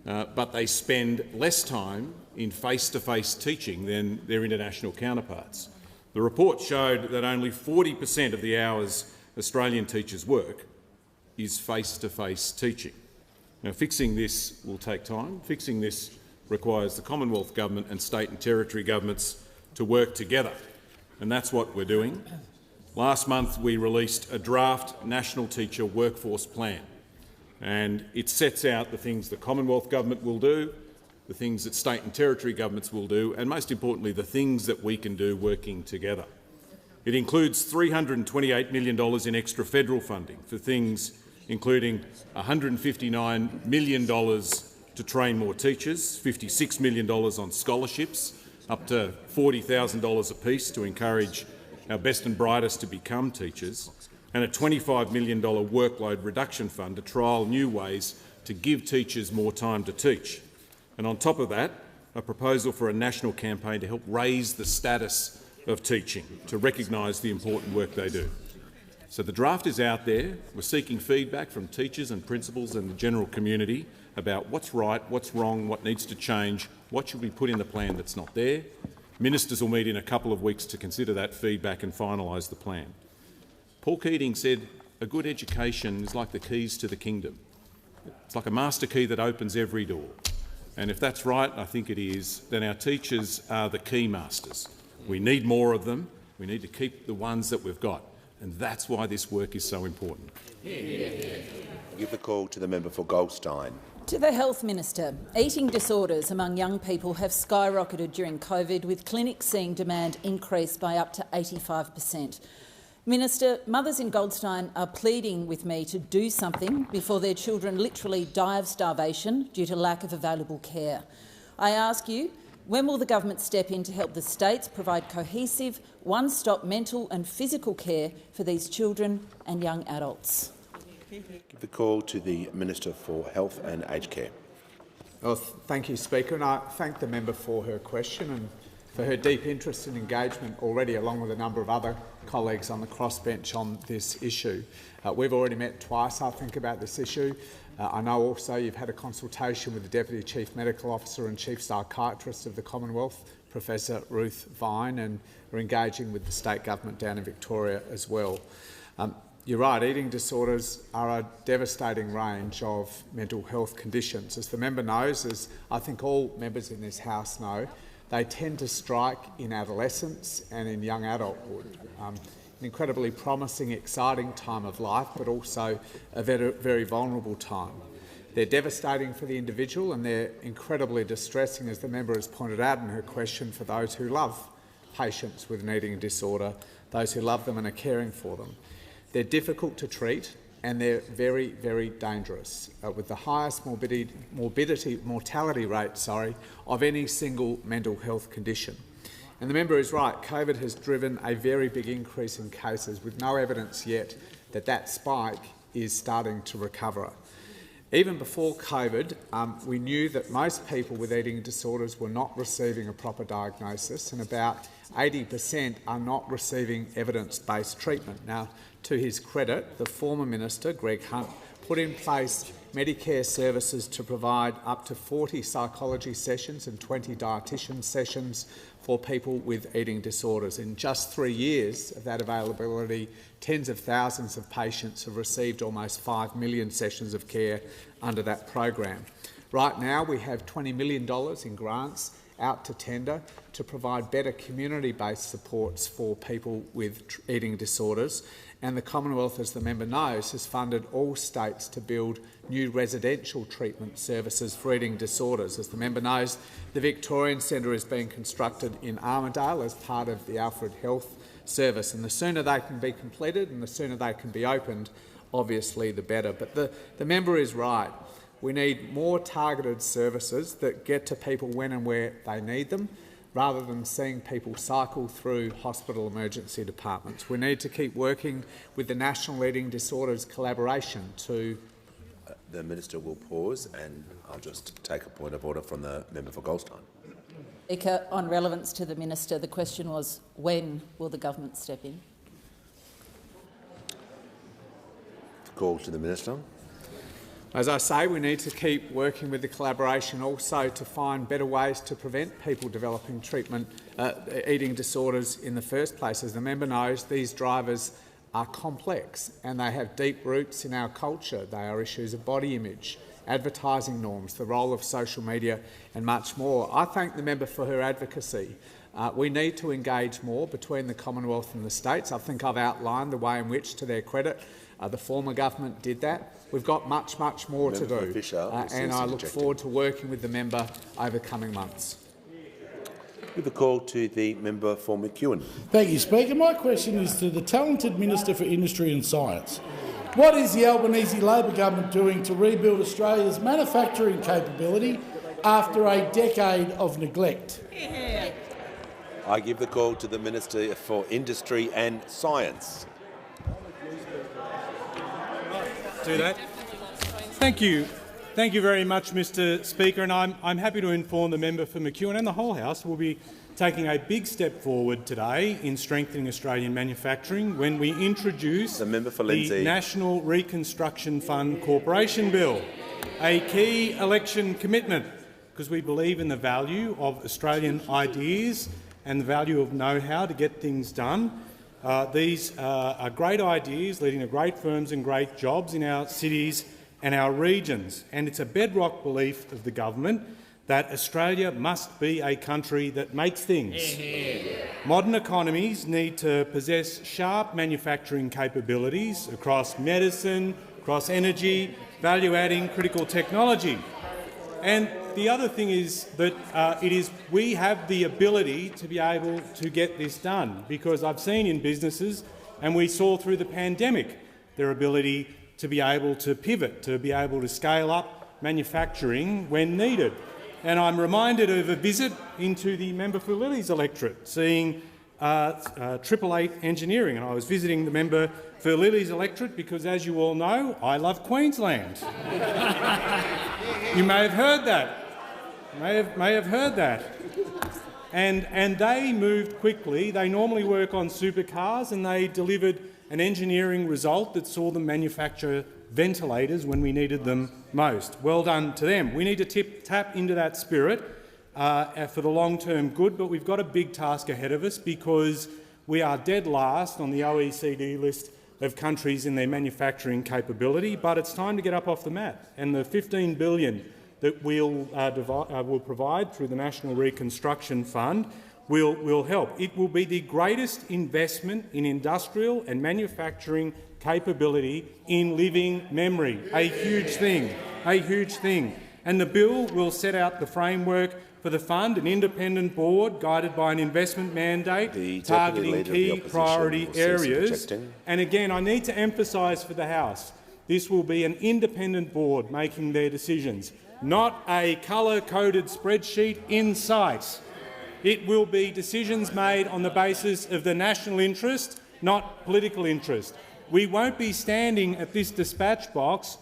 but they spend less time in face-to-face teaching than their international counterparts. The report showed that only 40% of the hours Australian teachers work is face-to-face teaching. Now, fixing this will take time. Fixing this requires the Commonwealth Government and state and territory governments to work together, and that's what we're doing. Last month we released a draft National Teacher Workforce Plan, and it sets out the things the Commonwealth Government will do, the things that state and territory governments will do, and most importantly the things that we can do working together. It includes $328 million in extra federal funding for things including $159 million to train more teachers, $56 million on scholarships, up to $40,000 apiece to encourage our best and brightest to become teachers, and a $25 million workload reduction fund to trial new ways to give teachers more time to teach. And on top of that, a proposal for a national campaign to help raise the status of teaching, to recognise the important work they do. So the draft is out there. We're seeking feedback from teachers and principals and the general community about what's right, what's wrong, what needs to change, what should we put in the plan that's not there. Ministers will meet in a couple of weeks to consider that feedback and finalise the plan. Paul Keating said a good education is like the keys to the kingdom. It's like a master key that opens every door. And if that's right, I think it is, then our teachers are the key masters. We need more of them. We need to keep the ones that we've got. And that's why this work is so important. Give the call to the member for Goldstein. To the Health Minister, eating disorders among young people have skyrocketed during COVID, with clinics seeing demand increase by up to 85%. Minister, mothers in Goldstein are pleading with me to do something before their children literally die of starvation due to lack of available care. I ask you, when will the government step in to help the states provide cohesive, one-stop mental and physical care for these children and young adults? Give the call to the Minister for Health and Aged Care. Well, thank you, Speaker, and I thank the member for her question and for her deep interest and engagement already, along with a number of other colleagues on the crossbench on this issue. We've already met twice, I think, about this issue. I know also you've had a consultation with the Deputy Chief Medical Officer and Chief Psychiatrist of the Commonwealth, Professor Ruth Vine, and are engaging with the state government down in Victoria as well. You're right, eating disorders are a devastating range of mental health conditions. As the member knows, as I think all members in this House know, they tend to strike in adolescence and in young adulthood. An incredibly promising, exciting time of life, but also a very vulnerable time. They're devastating for the individual and they're incredibly distressing, as the member has pointed out in her question, for those who love patients with an eating disorder, those who love them and are caring for them. They're difficult to treat and they're very, very dangerous, with the highest mortality rate of any single mental health condition. And the member is right, COVID has driven a very big increase in cases, with no evidence yet that that spike is starting to recover. Even before COVID, we knew that most people with eating disorders were not receiving a proper diagnosis, and about 80% are not receiving evidence-based treatment. Now, to his credit, the former Minister, Greg Hunt, put in place Medicare services to provide up to 40 psychology sessions and 20 dietitian sessions for people with eating disorders. In just 3 years of that availability, tens of thousands of patients have received almost 5 million sessions of care under that program. Right now, we have $20 million in grants out to tender to provide better community-based supports for people with eating disorders. And the Commonwealth, as the member knows, has funded all states to build new residential treatment services for eating disorders. As the member knows, the Victorian Centre is being constructed in Armidale as part of the Alfred Health Service, and the sooner they can be completed and the sooner they can be opened, obviously the better. But the member is right. We need more targeted services that get to people when and where they need them, rather than seeing people cycle through hospital emergency departments. We need to keep working with the National Eating Disorders Collaboration to... The Minister will pause, and I'll just take a point of order from the member for Goldstein. Speaker, on relevance to the Minister, the question was, when will the government step in? Call to the Minister. As I say, we need to keep working with the collaboration also to find better ways to prevent people developing eating disorders in the first place. As the member knows, these drivers are complex and they have deep roots in our culture. They are issues of body image, advertising norms, the role of social media and much more. I thank the member for her advocacy. We need to engage more between the Commonwealth and the states. I think I've outlined the way in which, to their credit, the former government did that. We've got much more to do, and I look forward to working with the member over coming months. With a call to the member for McEwen. Thank you, Speaker. My question is to the talented Minister for Industry and Science. What is the Albanese Labor government doing to rebuild Australia's manufacturing capability after a decade of neglect? I give the call to the Minister for Industry and Science. Do that. Thank you. Thank you very much, Mr Speaker, and I'm happy to inform the member for McEwen and the whole House will be taking a big step forward today in strengthening Australian manufacturing when we introduce the National Reconstruction Fund Corporation Bill, a key election commitment, because we believe in the value of Australian ideas and the value of know-how to get things done. These are great ideas leading to great firms and great jobs in our cities and our regions, and it's a bedrock belief of the government that Australia must be a country that makes things. Modern economies need to possess sharp manufacturing capabilities across medicine, across energy, value-adding critical technology. And the other thing is that we have the ability to be able to get this done, because I've seen in businesses, and we saw through the pandemic, their ability to be able to pivot, to be able to scale up manufacturing when needed. And I'm reminded of a visit into the member for Lilley's electorate, seeing 888 Engineering, and I was visiting the member for Lilley's electorate because, as you all know, I love Queensland. You may have heard that. May have heard that. And they moved quickly. They normally work on supercars, and they delivered an engineering result that saw them manufacture ventilators when we needed them most. Well done to them. We need to tap into that spirit for the long-term good, but we've got a big task ahead of us because we are dead last on the OECD list of countries in their manufacturing capability, but it's time to get up off the mat. And the $15 billion that we'll provide through the National Reconstruction Fund will help. It will be the greatest investment in industrial and manufacturing capability in living memory. A huge thing, a huge thing. And the bill will set out the framework for the fund, an independent board guided by an investment mandate targeting key priority areas. And again, I need to emphasise for the House, this will be an independent board making their decisions, not a colour-coded spreadsheet in sight. It will be decisions made on the basis of the national interest, not political interest. We won't be standing at this dispatch box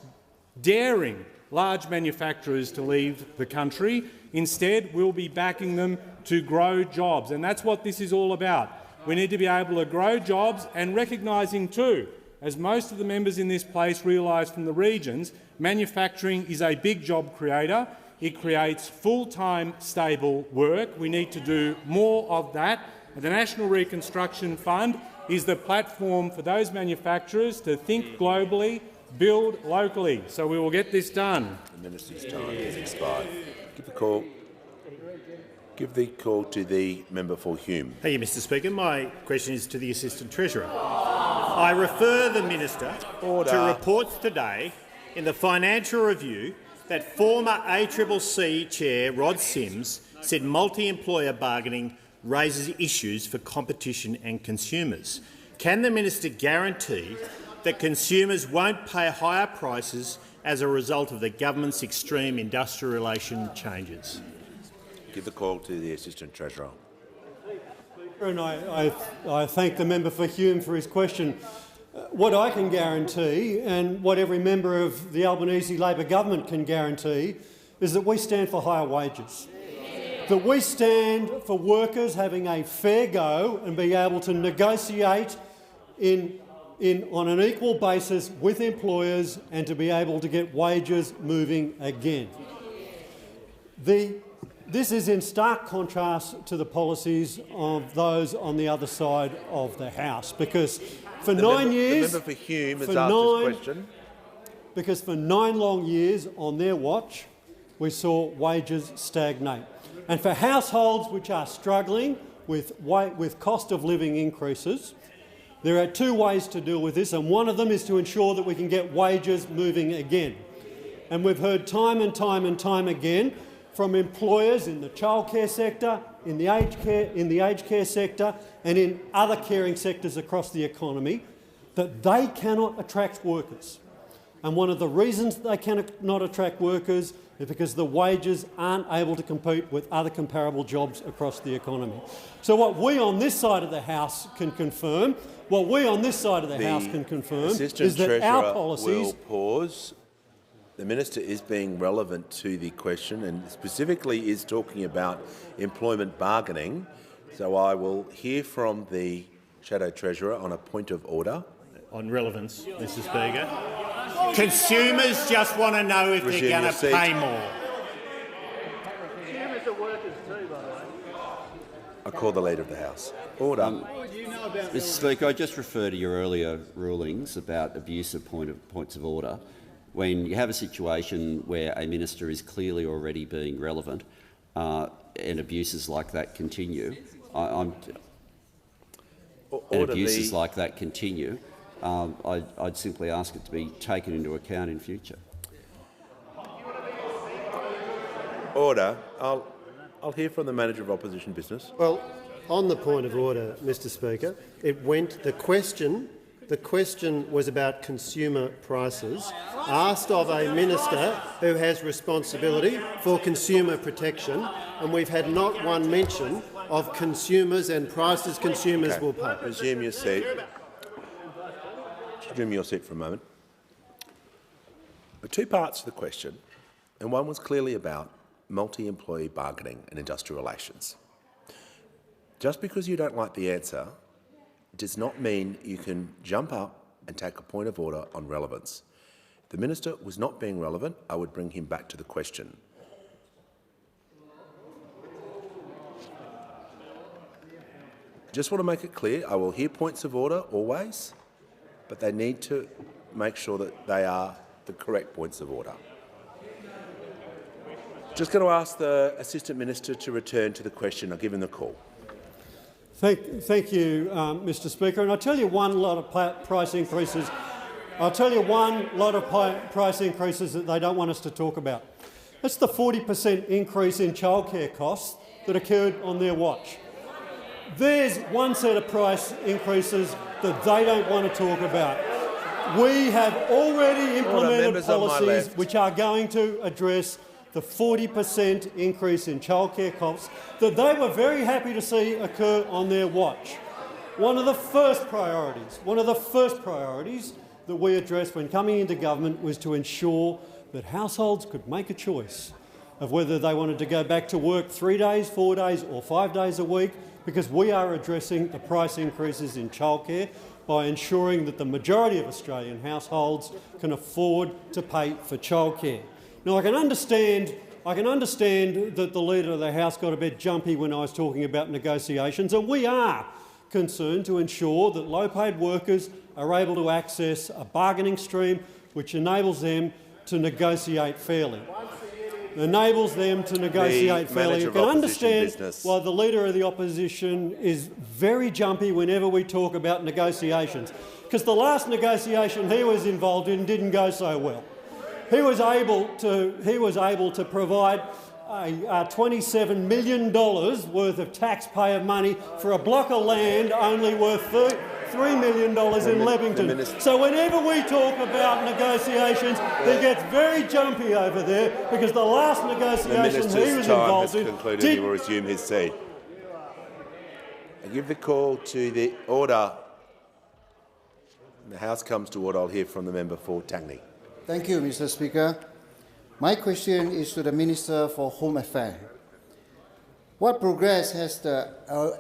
daring large manufacturers to leave the country. Instead, we'll be backing them to grow jobs, and that's what this is all about. We need to be able to grow jobs and recognising too, as most of the members in this place realise from the regions, manufacturing is a big job creator. It creates full-time, stable work. We need to do more of that. And the National Reconstruction Fund is the platform for those manufacturers to think globally, build locally. So we will get this done. The minister's time has expired. Give the call to the member for Hume. Thank you, Mr Speaker. My question is to the Assistant Treasurer. I refer the Minister to reports today in the Financial Review that former ACCC Chair Rod Sims said multi-employer bargaining raises issues for competition and consumers. Can the Minister guarantee that consumers won't pay higher prices as a result of the government's extreme industrial relation changes? Give the call to the Assistant Treasurer. And I thank the member for Hume for his question. What I can guarantee, and what every member of the Albanese Labor government can guarantee, is that we stand for higher wages. That we stand for workers having a fair go and being able to negotiate on an equal basis with employers and to be able to get wages moving again. This is in stark contrast to the policies of those on the other side of the House, because for 9 years— The member for Hume has asked this question. Because for 9 long years on their watch, we saw wages stagnate. And for households which are struggling with cost of living increases, there are 2 ways to deal with this, and one of them is to ensure that we can get wages moving again. And we've heard time and time and time again from employers in the childcare sector, in the aged care sector and in other caring sectors across the economy that they cannot attract workers. And one of the reasons they cannot attract workers is because the wages aren't able to compete with other comparable jobs across the economy. So what we on this side of the House can confirm, is that our policies— will pause. The minister is being relevant to the question and specifically is talking about employment bargaining. So I will hear from the Shadow Treasurer on a point of order. On relevance, Mr Speaker. Consumers just want to know if they're going to pay more. Consumers are workers too, by the way. I call the Leader of the House. Order. Mr Speaker, I just refer to your earlier rulings about abuse of points of order. When you have a situation where a minister is clearly already being relevant and abuses like that continue, I'd simply ask it to be taken into account in future. Order. I'll hear from the Manager of Opposition Business. Well, on the point of order, Mr Speaker, the question was about consumer prices, asked of a minister who has responsibility for consumer protection, and we've had not one mention of consumers and prices consumers will pay. Resume your seat. Resume your seat for a moment. There are 2 parts to the question, and one was clearly about multi-employee bargaining and industrial relations. Just because you don't like the answer does not mean you can jump up and take a point of order on relevance. If the minister was not being relevant, I would bring him back to the question. Just want to make it clear, I will hear points of order always, but they need to make sure that they are the correct points of order. Just going to ask the Assistant Minister to return to the question. I'll give him the call. Thank you, Mr Speaker. And I'll tell you one lot of price increases. That they don't want us to talk about. That's the 40% increase in childcare costs that occurred on their watch. There's one set of price increases that they don't want to talk about. We have already implemented policies which are going to address the 40% increase in childcare costs that they were very happy to see occur on their watch. One of the first priorities that we addressed when coming into government was to ensure that households could make a choice of whether they wanted to go back to work 3 days, 4 days or 5 days a week, because we are addressing the price increases in childcare by ensuring that the majority of Australian households can afford to pay for childcare. Now, I can understand that the Leader of the House got a bit jumpy when I was talking about negotiations, and we are concerned to ensure that low-paid workers are able to access a bargaining stream which enables them to negotiate fairly. You can understand why the Leader of the Opposition is very jumpy whenever we talk about negotiations, because the last negotiation he was involved in didn't go so well. He was able to provide $27 million worth of taxpayer money for a block of land only worth $3 million in Leppington. So whenever we talk about negotiations, he gets very jumpy over there because the last negotiation he was involved in... concluded. He will resume his seat. I give the call to the order. The House comes to order. I'll hear from the member for Tangney. Thank you, Mr. Speaker. My question is to the Minister for Home Affairs. What progress has the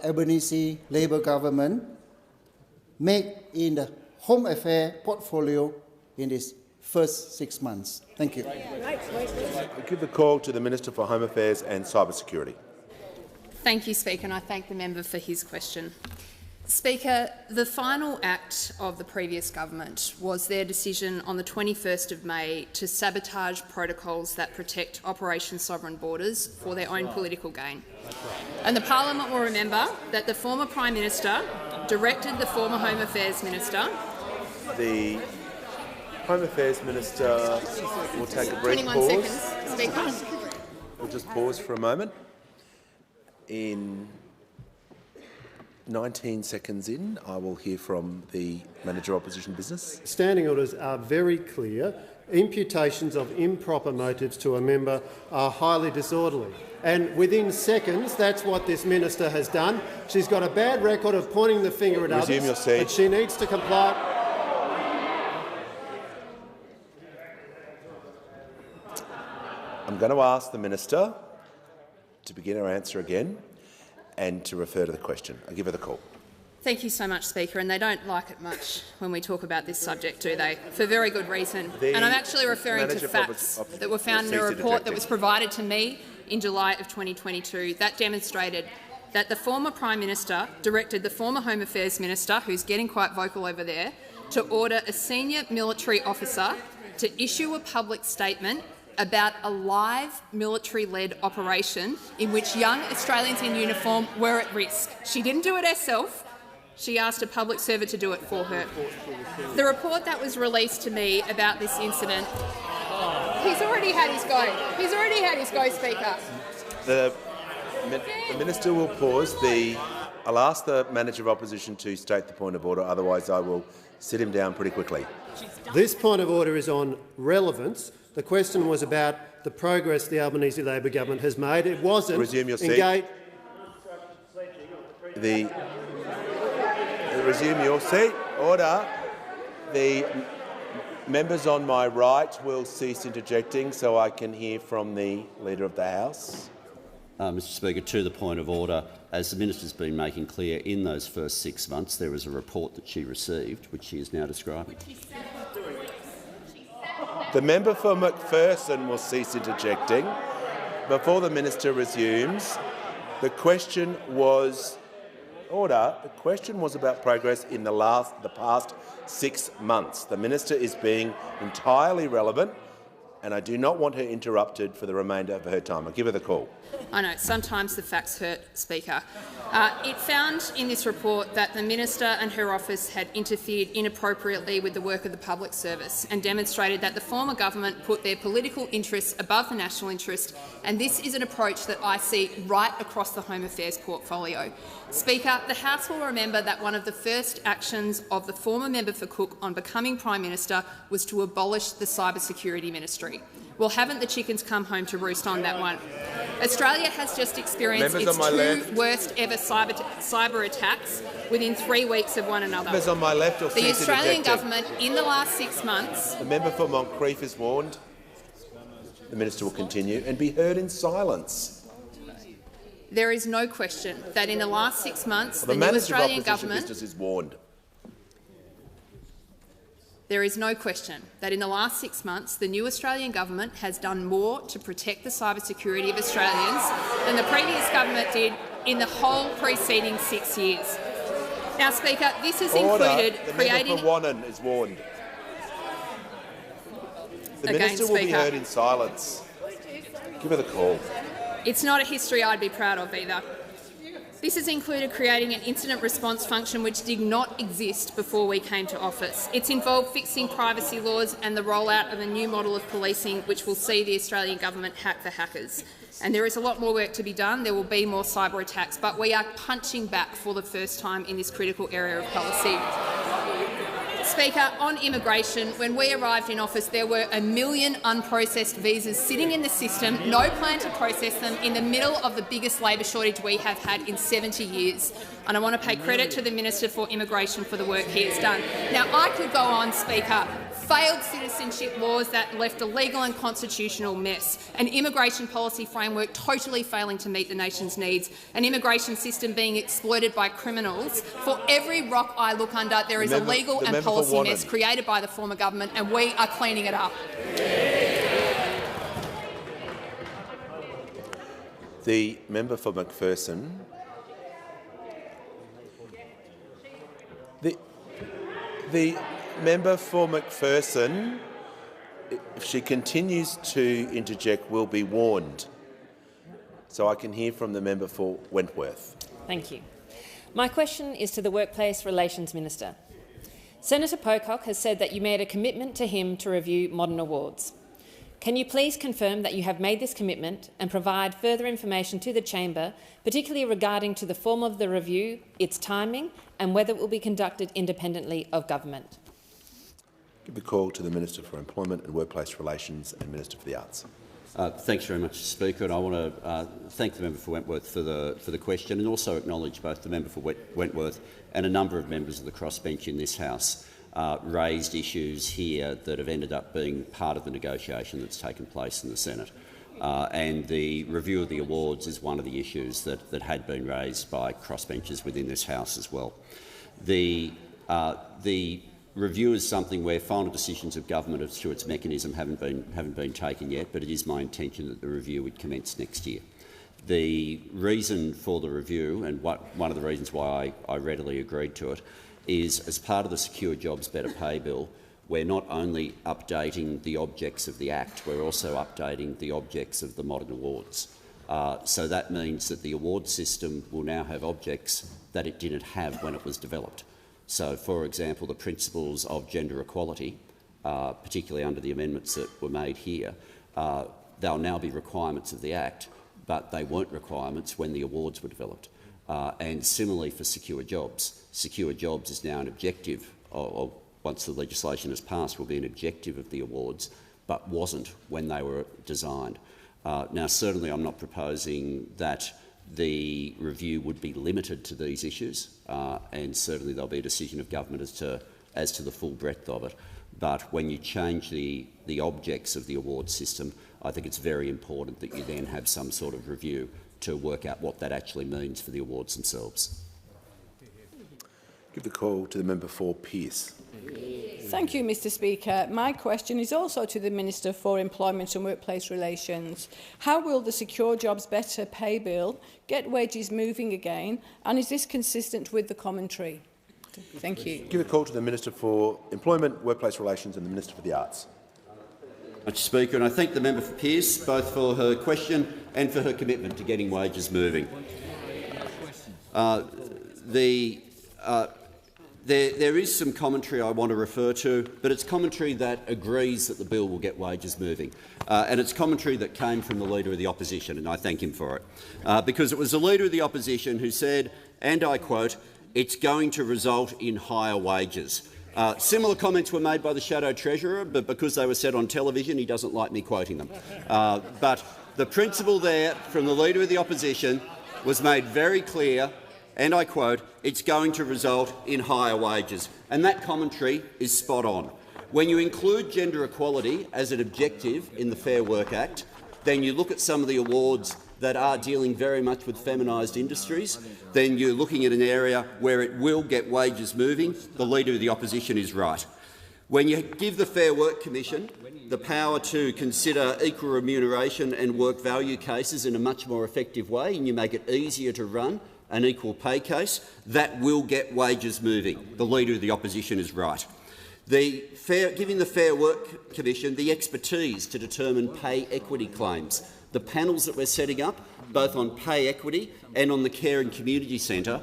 Albanese Labor government made in the Home Affairs portfolio in its first 6 months? Thank you. I give the call to the Minister for Home Affairs and Cybersecurity. Thank you, Speaker, and I thank the member for his question. Speaker, the final act of the previous government was their decision on the 21st of May to sabotage protocols that protect Operation Sovereign Borders for their own political gain. And the parliament will remember that the former Prime Minister directed the former Home Affairs Minister. The Home Affairs Minister will take a brief 21 pause. seconds, Speaker. We'll just pause for a moment. In 19 seconds in, I will hear from the Manager Opposition Business. Standing orders are very clear. Imputations of improper motives to a member are highly disorderly. And within seconds, that's what this minister has done. She's got a bad record of pointing the finger at Resume others, your seat. but she needs to comply. I'm going to ask the Minister to begin her answer again and to refer to the question. I'll give her the call. Thank you so much, Speaker, and they don't like it much when we talk about this subject, do they? For very good reason. And I'm actually referring to facts that were found in a report that was provided to me in July of 2022 that demonstrated that the former Prime Minister directed the former Home Affairs Minister, who's getting quite vocal over there, to order a senior military officer to issue a public statement about a live military-led operation in which young Australians in uniform were at risk. She didn't do it herself. She asked a public servant to do it for her. The report that was released to me about this incident... He's already had his go. He's already had his go, Speaker. The Minister will pause. I'll ask the Manager of Opposition to state the point of order, otherwise I will sit him down pretty quickly. This point of order is on relevance. The question was about the progress the Albanese Labor government has made. It wasn't Resume your seat. Resume your seat. Order. The members on my right will cease interjecting so I can hear from the Leader of the House. Mr Speaker, to the point of order, as the Minister's been making clear, in those first 6 months there was a report that she received, which she is now describing. The member for McPherson will cease interjecting. Before the Minister resumes, the question was The question was about progress in the past 6 months. The Minister is being entirely relevant, and I do not want her interrupted for the remainder of her time. I'll give her the call. I know, sometimes the facts hurt, Speaker. It found in this report that the Minister and her office had interfered inappropriately with the work of the public service and demonstrated that the former government put their political interests above the national interest, and this is an approach that I see right across the Home Affairs portfolio. Speaker, the House will remember that one of the first actions of the former member for Cook on becoming Prime Minister was to abolish the Cybersecurity Ministry. Well, haven't the chickens come home to roost on that one? Australia has just experienced its two worst ever cyber attacks within 3 weeks of one another. Members on my left will the Australian government, in the last 6 months... The member for Moncrief is warned. The Minister will continue and be heard in silence. There is no question that in the last 6 months, the new Australian government... is warned. There is no question that in the last 6 months, the new Australian government has done more to protect the cybersecurity of Australians than the previous government did in the whole preceding 6 years. Now, Speaker, this has included creating... The member for Wannon is warned. The Minister will be heard in silence. Give her the call. It's not a history I'd be proud of either. This has included creating an incident response function which did not exist before we came to office. It's involved fixing privacy laws and the rollout of a new model of policing which will see the Australian government hack for hackers. And there is a lot more work to be done. There will be more cyber attacks, but we are punching back for the first time in this critical area of policy. Speaker, on immigration, when we arrived in office, there were 1 million unprocessed visas sitting in the system, no plan to process them, in the middle of the biggest labour shortage we have had in 70 years. And I want to pay credit to the Minister for Immigration for the work he has done. Now, I could go on, Speaker. Failed citizenship laws that left a legal and constitutional mess, an immigration policy framework totally failing to meet the nation's needs, an immigration system being exploited by criminals. For every rock I look under, there is a legal and policy mess created by the former government, and we are cleaning it up. The member for McPherson. The member for McPherson, if she continues to interject, will be warned. So I can hear from the member for Wentworth. Thank you. My question is to the Workplace Relations Minister. Senator Pocock has said that you made a commitment to him to review modern awards. Can you please confirm that you have made this commitment and provide further information to the chamber, particularly regarding to the form of the review, its timing and whether it will be conducted independently of government? Give the call to the Minister for Employment and Workplace Relations and Minister for the Arts. Thanks very much, Speaker. And I want to thank the member for Wentworth for the question, and also acknowledge both the member for Wentworth and a number of members of the crossbench in this House raised issues here that have ended up being part of the negotiation that's taken place in the Senate. And the review of the awards is one of the issues that had been raised by crossbenchers within this House as well. The review is something where final decisions of government as to its mechanism haven't been taken yet, but it is my intention that the review would commence next year. The reason for the review, and one of the reasons why I readily agreed to it, is as part of the Secure Jobs Better Pay Bill, we're not only updating the objects of the Act, we're also updating the objects of the modern awards. So that means that the award system will now have objects that it didn't have when it was developed. So, for example, the principles of gender equality, particularly under the amendments that were made here, they'll now be requirements of the Act, but they weren't requirements when the awards were developed. And similarly for Secure Jobs. Secure Jobs is now an objective, or once the legislation has passed, will be an objective of the awards, but wasn't when they were designed. Now, certainly I'm not proposing that the review would be limited to these issues, and certainly there'll be a decision of government as to the full breadth of it. But when you change the objects of the award system, I think it's very important that you then have some sort of review to work out what that actually means for the awards themselves. Give the call to the member for Pearce. Thank you, Mr Speaker. My question is also to the Minister for Employment and Workplace Relations. How will the Secure Jobs Better Pay Bill get wages moving again, and is this consistent with the commentary? Thank you. Give a call to the Minister for Employment, Workplace Relations and the Minister for the Arts. Mr Speaker, and I thank the member for Pearce both for her question and for her commitment to getting wages moving. There is some commentary I want to refer to, but it's commentary that agrees that the bill will get wages moving. And it's commentary that came from the Leader of the Opposition, and I thank him for it. Because it was the Leader of the Opposition who said, and I quote, "It's going to result in higher wages." Similar comments were made by the Shadow Treasurer, but because they were said on television, he doesn't like me quoting them. But the principle there from the Leader of the Opposition was made very clear, and I quote, "It's going to result in higher wages." And that commentary is spot on. When you include gender equality as an objective in the Fair Work Act, then you look at some of the awards that are dealing very much with feminised industries, then you're looking at an area where it will get wages moving. The Leader of the Opposition is right. When you give the Fair Work Commission the power to consider equal remuneration and work value cases in a much more effective way, and you make it easier to run an equal pay case, that will get wages moving. The Leader of the Opposition is right. giving the Fair Work Commission the expertise to determine pay equity claims. The panels that we're setting up, both on pay equity and on the care and community sector,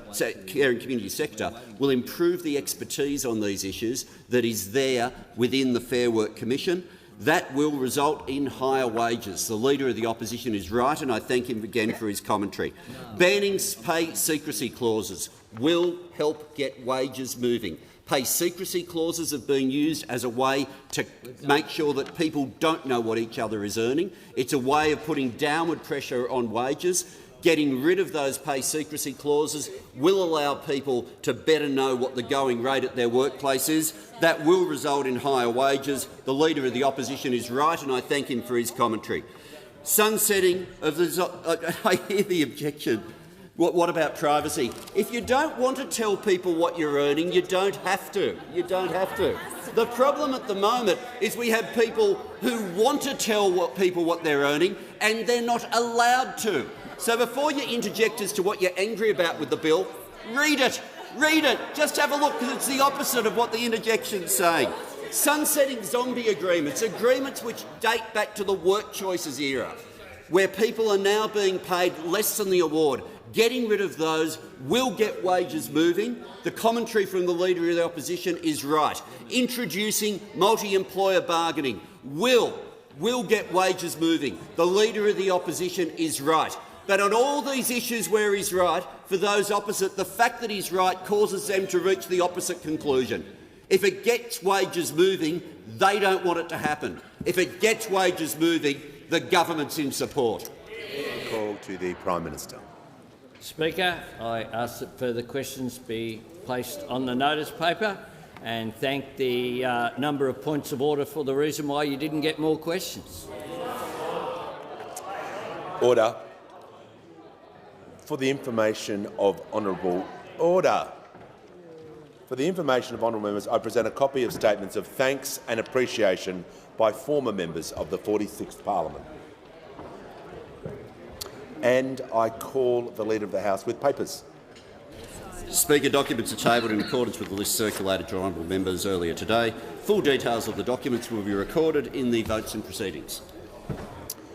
will improve the expertise on these issues that is there within the Fair Work Commission. That will result in higher wages. The Leader of the Opposition is right, and I thank him again for his commentary. Banning pay secrecy clauses will help get wages moving. Pay secrecy clauses have been used as a way to make sure that people don't know what each other is earning. It's a way of putting downward pressure on wages. Getting rid of those pay secrecy clauses will allow people to better know what the going rate at their workplace is. That will result in higher wages. The Leader of the Opposition is right, and I thank him for his commentary. Sunsetting of the... I hear the objection. What about privacy? If you don't want to tell people what you're earning, you don't have to. You don't have to. The problem at the moment is we have people who want to tell people what they're earning, and they're not allowed to. So before you interject as to what you're angry about with the bill, read it. Read it. Just have a look, because it's the opposite of what the interjection's saying. Sunsetting zombie agreements, agreements which date back to the work choices era, where people are now being paid less than the award. Getting rid of those will get wages moving. The commentary from the Leader of the Opposition is right. Introducing multi-employer bargaining will get wages moving. The Leader of the Opposition is right. But on all these issues where he's right, for those opposite, the fact that he's right causes them to reach the opposite conclusion. If it gets wages moving, they don't want it to happen. If it gets wages moving, the government's in support. Call to the Prime Minister. Speaker, I ask that further questions be placed on the notice paper and thank the number of points of order for the reason why you didn't get more questions. Order. For the information of honourable order. For the information of honourable members, I present a copy of statements of thanks and appreciation by former members of the 46th Parliament. And I call the Leader of the House with papers. Speaker, documents are tabled in accordance with the list circulated to honourable members earlier today. Full details of the documents will be recorded in the votes and proceedings.